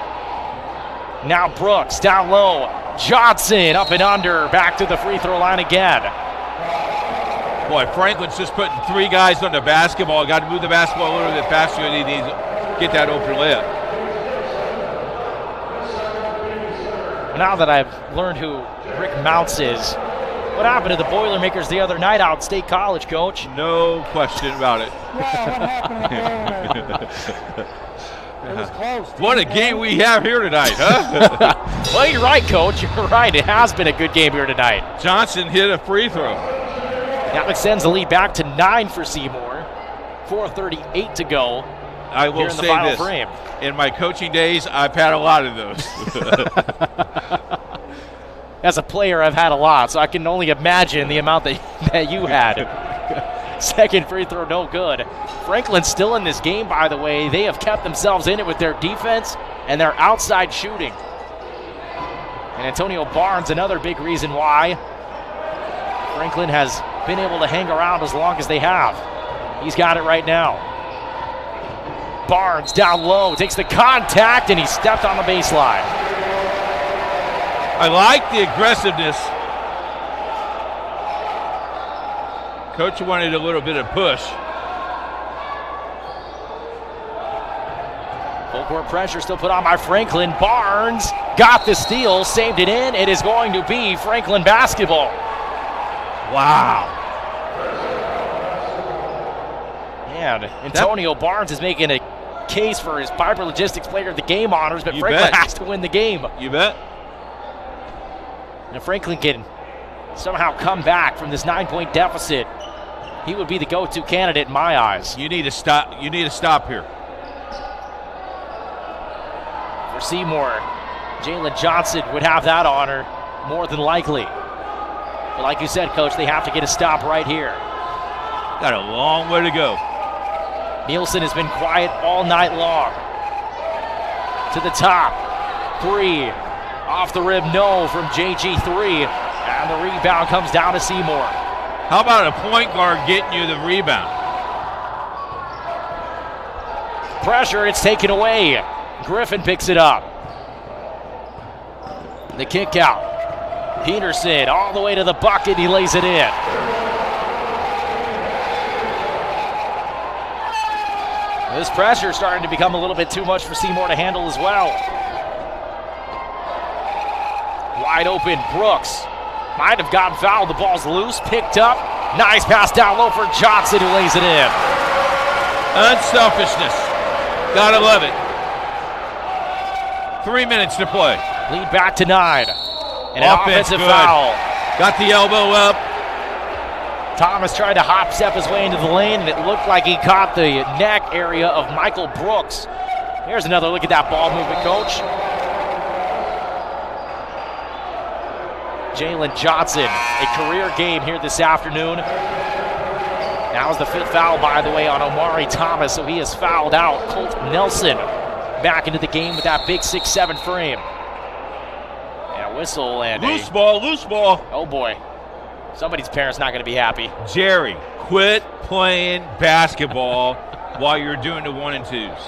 Now Brooks down low. Johnson up and under. Back to the free throw line again. Boy, Franklin's just putting three guys on the basketball. Got to move the basketball a little bit faster. He needs to get that open layup. Now that I've learned who Rick Mounts is, what happened to the Boilermakers the other night out at State College, Coach? No question about it. It was close. What a game we have here tonight, huh? Well, you're right, Coach. You're right. It has been a good game here tonight. Johnson hit a free throw. That extends the lead back to 9 for Seymour. 4:38 to go. I will say this. Frame. In my coaching days, I've had a lot of those. As a player, I've had a lot, so I can only imagine the amount that you had. Second free throw, no good. Franklin's still in this game, by the way. They have kept themselves in it with their defense and their outside shooting. And Antonio Barnes, another big reason why Franklin has been able to hang around as long as they have. He's got it right now. Barnes down low, takes the contact, and he stepped on the baseline. I like the aggressiveness. Coach wanted a little bit of push. Full court pressure still put on by Franklin. Barnes got the steal, saved it in. It is going to be Franklin basketball. Wow. And Antonio Barnes is making a case for his Piper Logistics Player of the Game honors, but Franklin has to win the game. You bet. And if Franklin can somehow come back from this 9-point deficit, he would be the go-to candidate in my eyes. You need to stop. You need to stop here. For Seymour, Jalen Johnson would have that honor more than likely. But like you said, Coach, they have to get a stop right here. Got a long way to go. Nielsen has been quiet all night long. To the top. 3. Off the rim, no from JG3. And the rebound comes down to Seymour. How about a point guard getting you the rebound? Pressure, it's taken away. Griffin picks it up. The kick out. Peterson all the way to the bucket. He lays it in. This pressure is starting to become a little bit too much for Seymour to handle as well. Wide open, Brooks. Might have gotten fouled. The ball's loose, picked up. Nice pass down low for Johnson, who lays it in. Unselfishness. Gotta love it. 3 minutes to play. Lead back to 9. And an offensive foul. Got the elbow up. Thomas tried to hop step his way into the lane, and it looked like he caught the neck area of Michael Brooks. Here's another look at that ball movement, coach. Jalen Johnson, a career game here this afternoon. Now's the 5th foul, by the way, on Omari Thomas, so he has fouled out. Colt Nelson back into the game with that big 6'7" frame. And a whistle and loose ball. Oh boy, somebody's parents not going to be happy. Jerry, quit playing basketball while you're doing the 1 and 2s.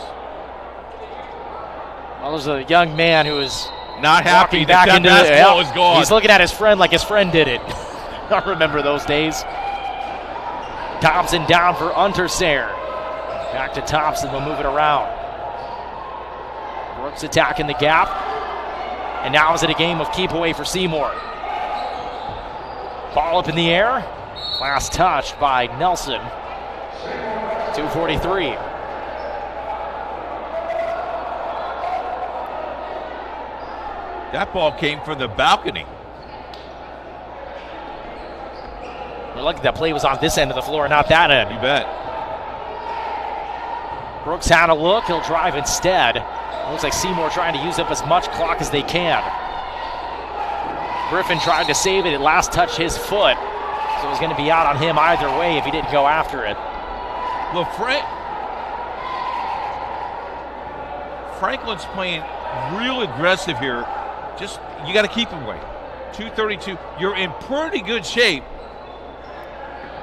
Well, there's a young man who is not happy back that into basketball is gone. He's looking at his friend like his friend did it. I remember those days. Thompson down for Unterseer. Back to Thompson, they'll move it around. Brooks attacking the gap. And now is it a game of keep away for Seymour. Ball up in the air. Last touch by Nelson. 2:43. That ball came from the balcony. We're lucky that play was on this end of the floor, not that end. You bet. Brooks had a look. He'll drive instead. Looks like Seymour trying to use up as much clock as they can. Griffin tried to save it. It last touched his foot. So it was going to be out on him either way if he didn't go after it. Well, Franklin's playing real aggressive here. Just, you got to keep him away. 2:32. You're in pretty good shape.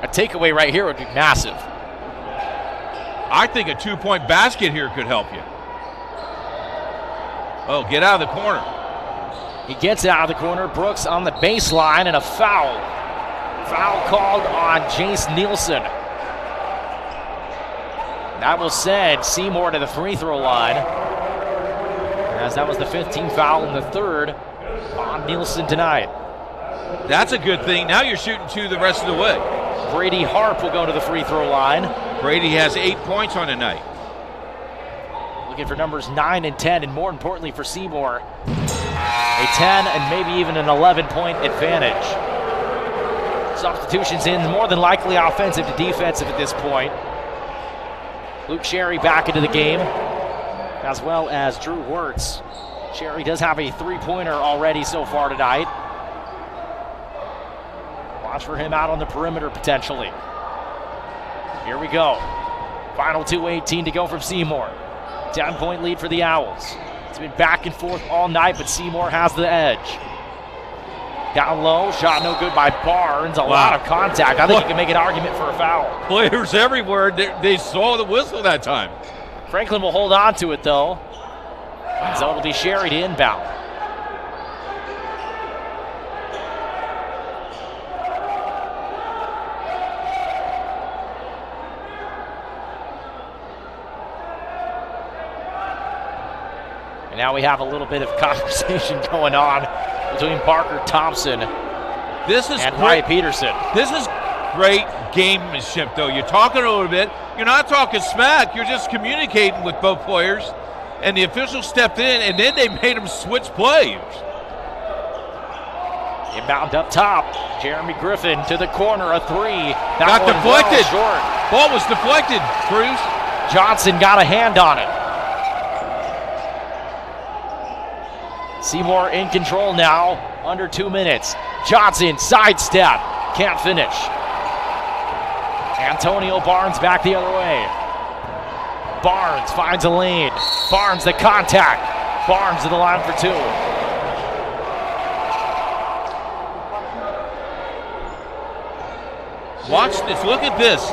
A takeaway right here would be massive. I think a 2-point basket here could help you. Oh, get out of the corner. He gets it out of the corner. Brooks on the baseline and a foul. Foul called on Jace Nielsen. That will send Seymour to the free throw line, as that was the 15th foul and the 3rd on Nielsen tonight. That's a good thing. Now you're shooting 2 the rest of the way. Brady Harp will go to the free throw line. Brady has 8 points on the night. Looking for numbers 9 and 10, and more importantly for Seymour, a 10 and maybe even an 11-point advantage. Substitutions in, more than likely offensive to defensive at this point. Luke Sherry back into the game, as well as Drew Wirtz. Sherry does have a 3-pointer already so far tonight. Watch for him out on the perimeter potentially. Here we go. Final 2:18 to go from Seymour. 10-point lead for the Owls. It's been back and forth all night, but Seymour has the edge. Down low, shot no good by Barnes. A lot of contact. I think you can make an argument for a foul. Players everywhere, they saw the whistle that time. Franklin will hold on to it, though. So it'll be Sherry to inbound. And now we have a little bit of conversation going on between Parker Thompson and Wyatt Peterson. This is great gamemanship, though. You're talking a little bit. You're not talking smack. You're just communicating with both players. And the officials stepped in, and then they made them switch plays. Inbound up top. Jeremy Griffin to the corner, a 3. Got deflected. Short. Ball was deflected, Cruz. Johnson got a hand on it. Seymour in control now, under 2 minutes. Johnson, sidestep, can't finish. Antonio Barnes back the other way. Barnes finds a lane. Barnes the contact. Barnes to the line for 2. Watch this. Look at this.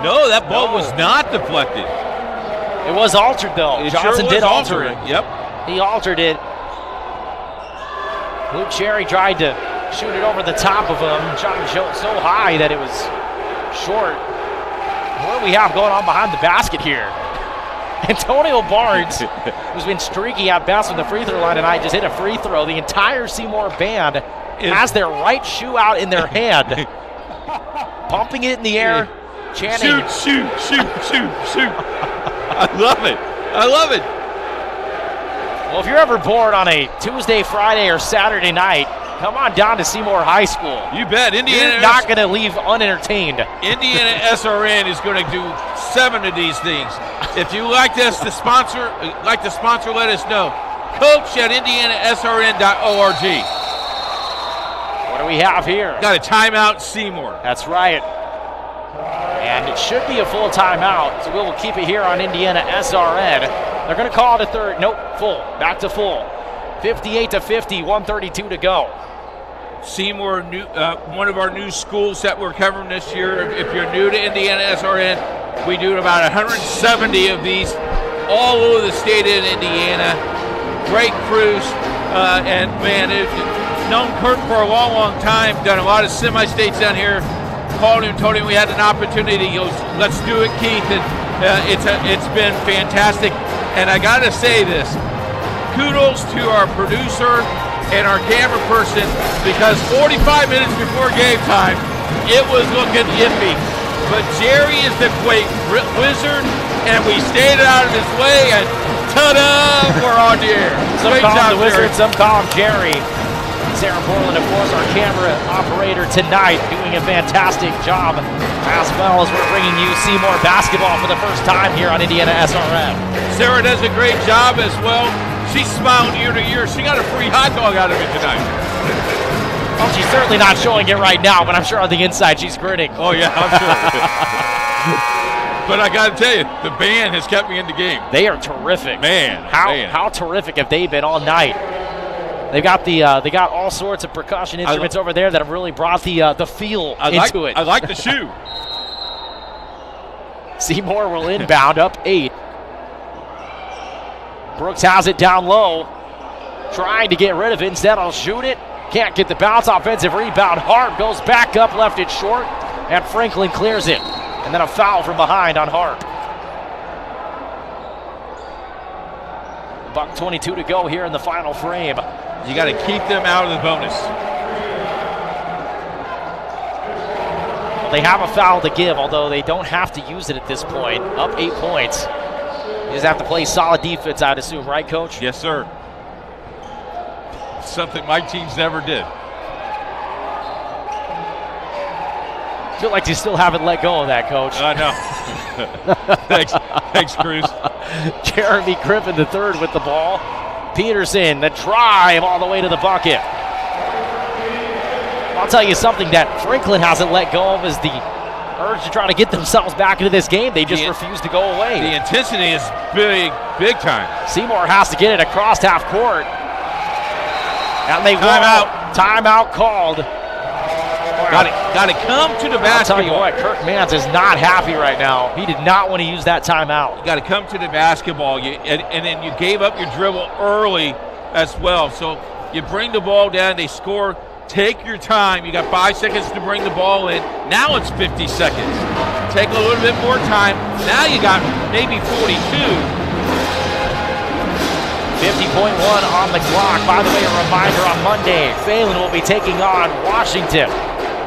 No, that ball was not deflected. It was altered, though. Johnson did alter it. Yep. He altered it. Luke Cherry tried to shoot it over the top of him. Shot him so high that it was short. What do we have going on behind the basket here? Antonio Barnes, who's been streaky at best from the free throw line tonight, just hit a free throw. The entire Seymour band has their right shoe out in their hand, pumping it in the air, chanting, Shoot. I love it. Well, if you're ever bored on a Tuesday, Friday, or Saturday night, come on down to Seymour High School. You bet. You're not going to leave unentertained. IndianaSRN is going to do 7 of these things. If you like to sponsor, let us know. Coach at IndianaSRN.org. What do we have here? Got a timeout, Seymour. That's right. And it should be a full timeout, so we will keep it here on IndianaSRN. They're going to call it a third. Nope, full. Back to full. 58-50, 132 to go. Seymour, one of our new schools that we're covering this year. If you're new to IndianaSRN, we do about 170 of these all over the state of Indiana. Great crews, and man, known Kurt for a long time. Done a lot of semi-states down here. Called him, told him we had an opportunity. He goes, "Let's do it, Keith." And it's been fantastic. And I got to say this. Kudos to our producer and our camera person, because 45 minutes before game time, it was looking iffy. But Jerry is the great wizard, and we stayed out of his way, and ta-da, we're on the air. Some Great call job, him the wizard, Jerry. some call him Jerry. Sarah Borland, of course, our camera operator tonight, doing a fantastic job, as well as we're bringing you Seymour basketball for the first time here on IndianaSRN. Sarah does a great job as well. She's smiling ear to ear. She got a free hot dog out of it tonight. Well, she's certainly not showing it right now, but I'm sure on the inside she's grinning. Oh, yeah, I'm sure. But I got to tell you, the band has kept me in the game. They are terrific. Man, how terrific have they been all night? They got all sorts of percussion instruments over there that have really brought the feel into it. I like the shoe. Seymour will inbound up 8. Brooks has it down low, trying to get rid of it. Instead, I'll shoot it. Can't get the bounce. Offensive rebound. Hart goes back up, left it short, and Franklin clears it. And then a foul from behind on Hart. $1:22 to go here in the final frame. You got to keep them out of the bonus. Well, they have a foul to give, although they don't have to use it at this point. Up 8 points. You just have to play solid defense, I'd assume, right, Coach? Yes, sir. Something my teams never did. I feel like you still haven't let go of that, Coach. I know. Thanks, Cruz. Jeremy Griffin III with the ball. Peterson, the drive all the way to the bucket. I'll tell you something that Franklin hasn't let go of is the urge to try to get themselves back into this game. They just refuse to go away. The intensity is big time. Seymour has to get it across half court. And they timeout called. Got to come to the basketball. I'll tell you what, Kirk Mans is not happy right now. He did not want to use that timeout. You got to come to the basketball, and then you gave up your dribble early as well. So you bring the ball down, they score. Take your time. You got 5 seconds to bring the ball in. Now it's 50 seconds. Take a little bit more time. Now you got maybe 42. 50.1 on the clock. By the way, a reminder on Monday, Phelan will be taking on Washington.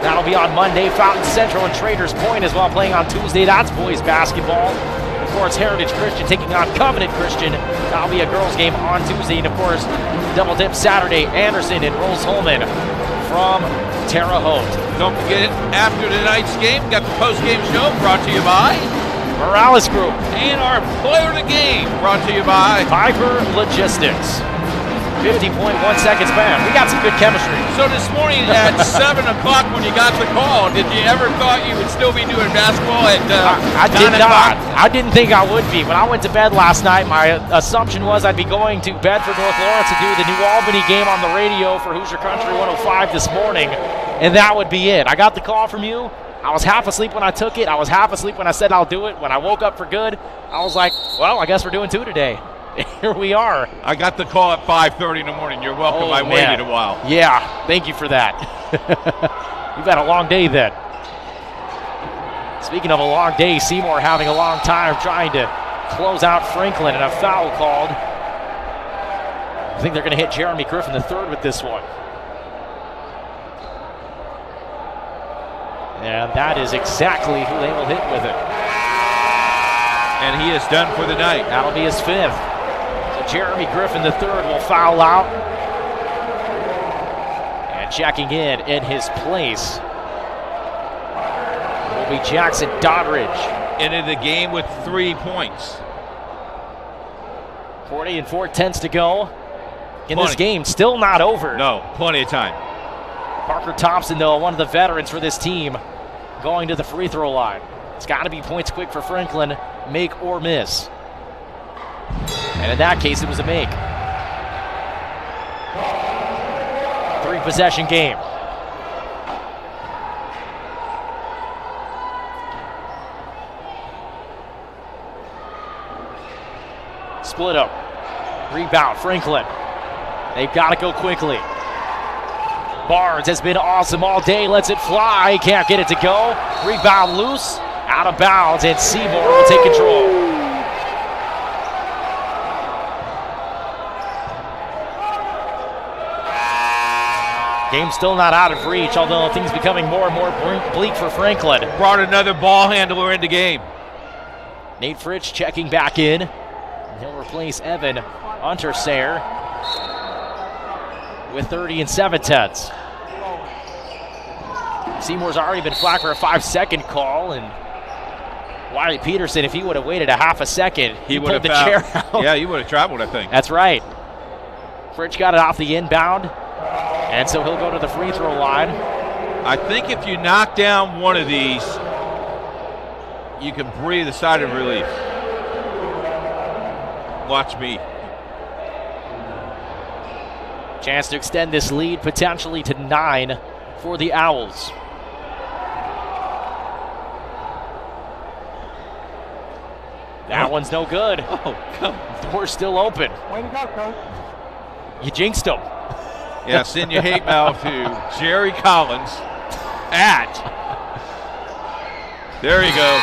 That'll be on Monday. Fountain Central and Traders Point as well playing on Tuesday. That's boys basketball. Of course, Heritage Christian taking on Covenant Christian. That'll be a girls game on Tuesday. And of course, double dip Saturday, Anderson and Rose Holman from Terre Haute. Don't forget, after tonight's game, got the post-game show brought to you by Morales Group. And our player of the game brought to you by Piper Logistics. 50.1 seconds back. We got some good chemistry. So this morning at 7 o'clock when you got the call, did you ever thought you would still be doing basketball at I 9 did not. o'clock? I didn't think I would be. When I went to bed last night, my assumption was I'd be going to Bedford, North Lawrence to do the New Albany game on the radio for Hoosier Country 105 this morning, and that would be it. I got the call from you. I was half asleep when I took it. I was half asleep when I said I'll do it. When I woke up for good, I was like, well, I guess we're doing 2 today. Here we are. I got the call at 5:30 in the morning. You're welcome. I waited a while. Yeah, thank you for that. You've had a long day then. Speaking of a long day, Seymour having a long time trying to close out Franklin, and a foul called. I think they're going to hit Jeremy Griffin III with this one. And that is exactly who they will hit with it. And he is done for the night. That'll be his 5th. So Jeremy Griffin III will foul out. And checking in his place will be Jackson Doddridge. Into the game with 3 points. 40 4/10 to go in this game. Still not over. No, plenty of time. Parker Thompson, though, one of the veterans for this team, going to the free throw line. It's got to be points quick for Franklin, make or miss. And in that case, it was a make. 3-possession game. Split up. Rebound, Franklin. They've got to go quickly. Barnes has been awesome all day, lets it fly, can't get it to go. Rebound loose, out of bounds, and Seymour will take control. Game still not out of reach, although things becoming more and more bleak for Franklin. Brought another ball handler into game. Nate Fritsch checking back in. He'll replace Evan Unterseyer with 30 7/10. Seymour's already been flagged for a 5-second call, and Wiley Peterson, if he would have waited a half a second, he would have pulled the chair out. Yeah, he would have traveled, I think. That's right. Fritsch got it off the inbound, and so he'll go to the free throw line. I think if you knock down one of these, you can breathe a sigh of relief. Watch me. Chance to extend this lead potentially to 9 for the Owls. That one's no good. Oh, come. Door's still open. Way to go, Coach. You jinxed him. Yeah, send your hate mail to Jerry Collins at. There you go.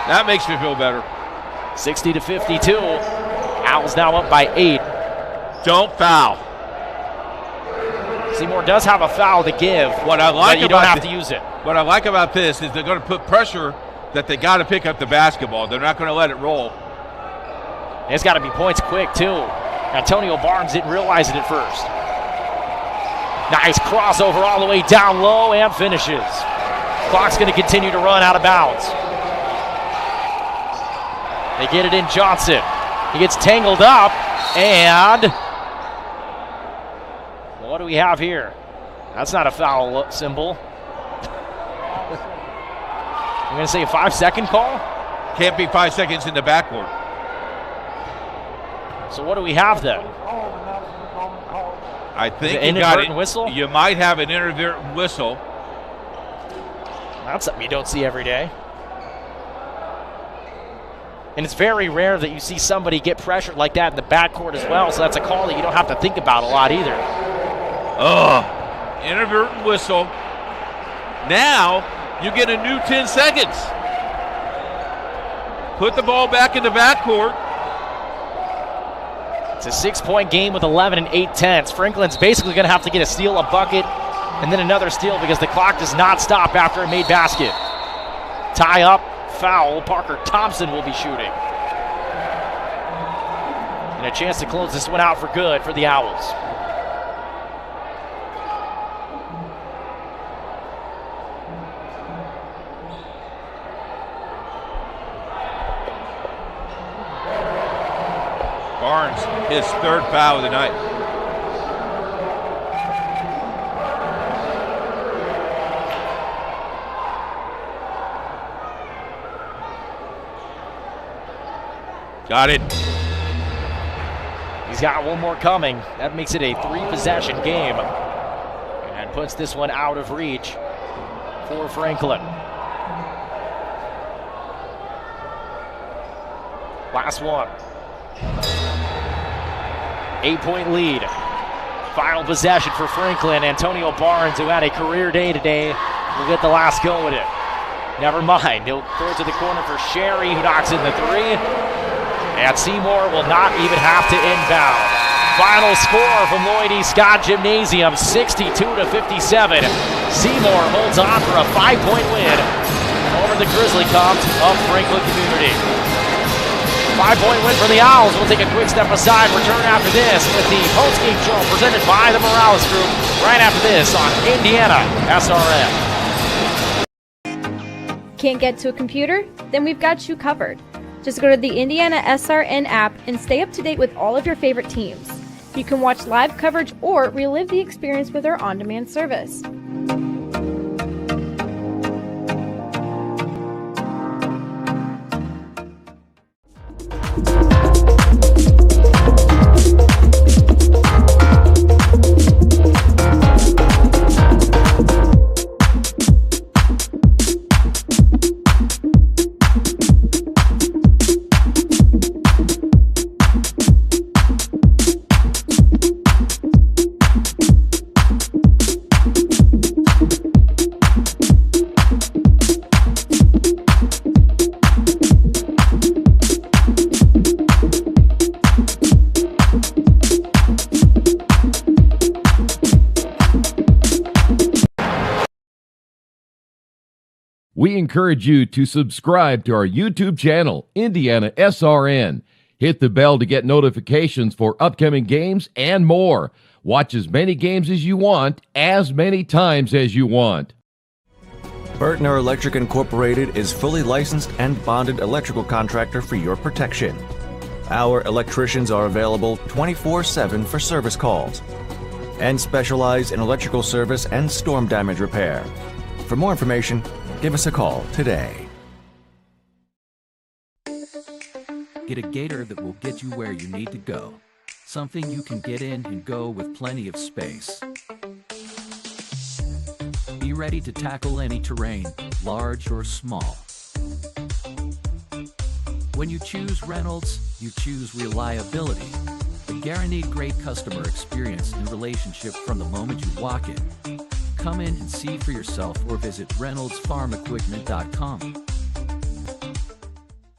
That makes me feel better. 60-52. Owls now up by 8. Don't foul. Seymour does have a foul to give, what I like but you don't have to use it. What I like about this is they're going to put pressure that they got to pick up the basketball. They're not going to let it roll. It's got to be points quick, too. Antonio Barnes didn't realize it at first. Nice crossover all the way down low and finishes. Clock's going to continue to run out of bounds. They get it in Johnson. He gets tangled up, and what do we have here? That's not a foul symbol. I'm going to say a 5-second call? Can't be 5 seconds in the backcourt. So what do we have then? I think you got it. Whistle? You might have an inadvertent whistle. That's something you don't see every day. And it's very rare that you see somebody get pressured like that in the backcourt as well, so that's a call that you don't have to think about a lot either. Inadvertent whistle. Now you get a new 10 seconds. Put the ball back in the backcourt. It's a 6-point game with 11 8/10. Franklin's basically going to have to get a steal, a bucket, and then another steal because the clock does not stop after a made basket. Tie up, foul. Parker Thompson will be shooting. And a chance to close this one out for good for the Owls. Barnes, his third foul of the night. Got it. He's got one more coming. That makes it a 3-possession game and puts this one out of reach for Franklin. Last one. 8-point lead. Final possession for Franklin. Antonio Barnes, who had a career day today, will get the last go at it. Never mind. He'll throw it to the corner for Sherry, who knocks in the 3. And Seymour will not even have to inbound. Final score from Lloyd E. Scott Gymnasium, 62-57. Seymour holds on for a 5-point win over the Grizzly Cubs of Franklin Community. 5-point win for the Owls. We'll take a quick step aside. Return after this with the postgame show presented by the Morales Group right after this on IndianaSRN. Can't get to a computer? Then we've got you covered. Just go to the IndianaSRN app and stay up to date with all of your favorite teams. You can watch live coverage or relive the experience with our on-demand service. We encourage you to subscribe to our YouTube channel, IndianaSRN. Hit the bell to get notifications for upcoming games and more. Watch as many games as you want, as many times as you want. Bertner Electric Incorporated is fully licensed and bonded electrical contractor for your protection. Our electricians are available 24/7 for service calls and specialize in electrical service and storm damage repair. For more information, give us a call today. Get a gator that will get you where you need to go. Something you can get in and go with plenty of space. Be ready to tackle any terrain, large or small. When you choose Reynolds, you choose reliability. The guaranteed great customer experience and relationship from the moment you walk in. Come in and see for yourself or visit reynoldsfarmequipment.com.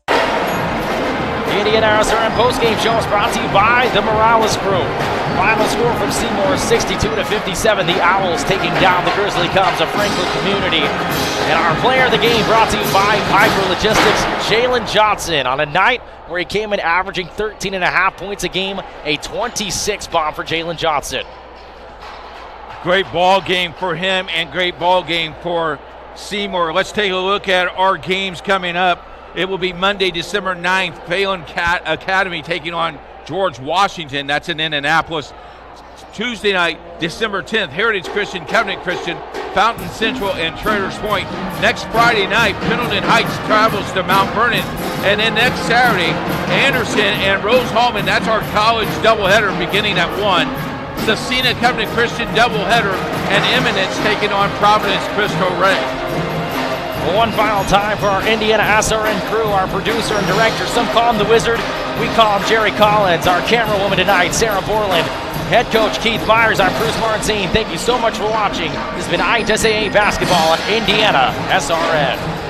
The IndianaSRN postgame show is brought to you by the Morales Group. Final score from Seymour, 62-57. The Owls taking down the Grizzly Cubs of Franklin Community. And our player of the game brought to you by Piper Logistics, Jalen Johnson, on a night where he came in averaging 13.5 points a game, a 26 bomb for Jalen Johnson. Great ball game for him and great ball game for Seymour. Let's take a look at our games coming up. It will be Monday, December 9th, Phelan Academy taking on George Washington. That's in Indianapolis. Tuesday night, December 10th, Heritage Christian, Covenant Christian, Fountain Central, and Traders Point. Next Friday night, Pendleton Heights travels to Mount Vernon. And then next Saturday, Anderson and Rose Hallman. That's our college doubleheader beginning at 1. Cecina Covenant Christian doubleheader, and Eminence taking on Providence Cristo Rey. One final time for our IndianaSRN crew, our producer and director. Some call him the Wizard. We call him Jerry Collins. Our camera woman tonight, Sarah Borland. Head coach Keith Myers. I'm Bruce Marzine. Thank you so much for watching. This has been ISAA Basketball on IndianaSRN.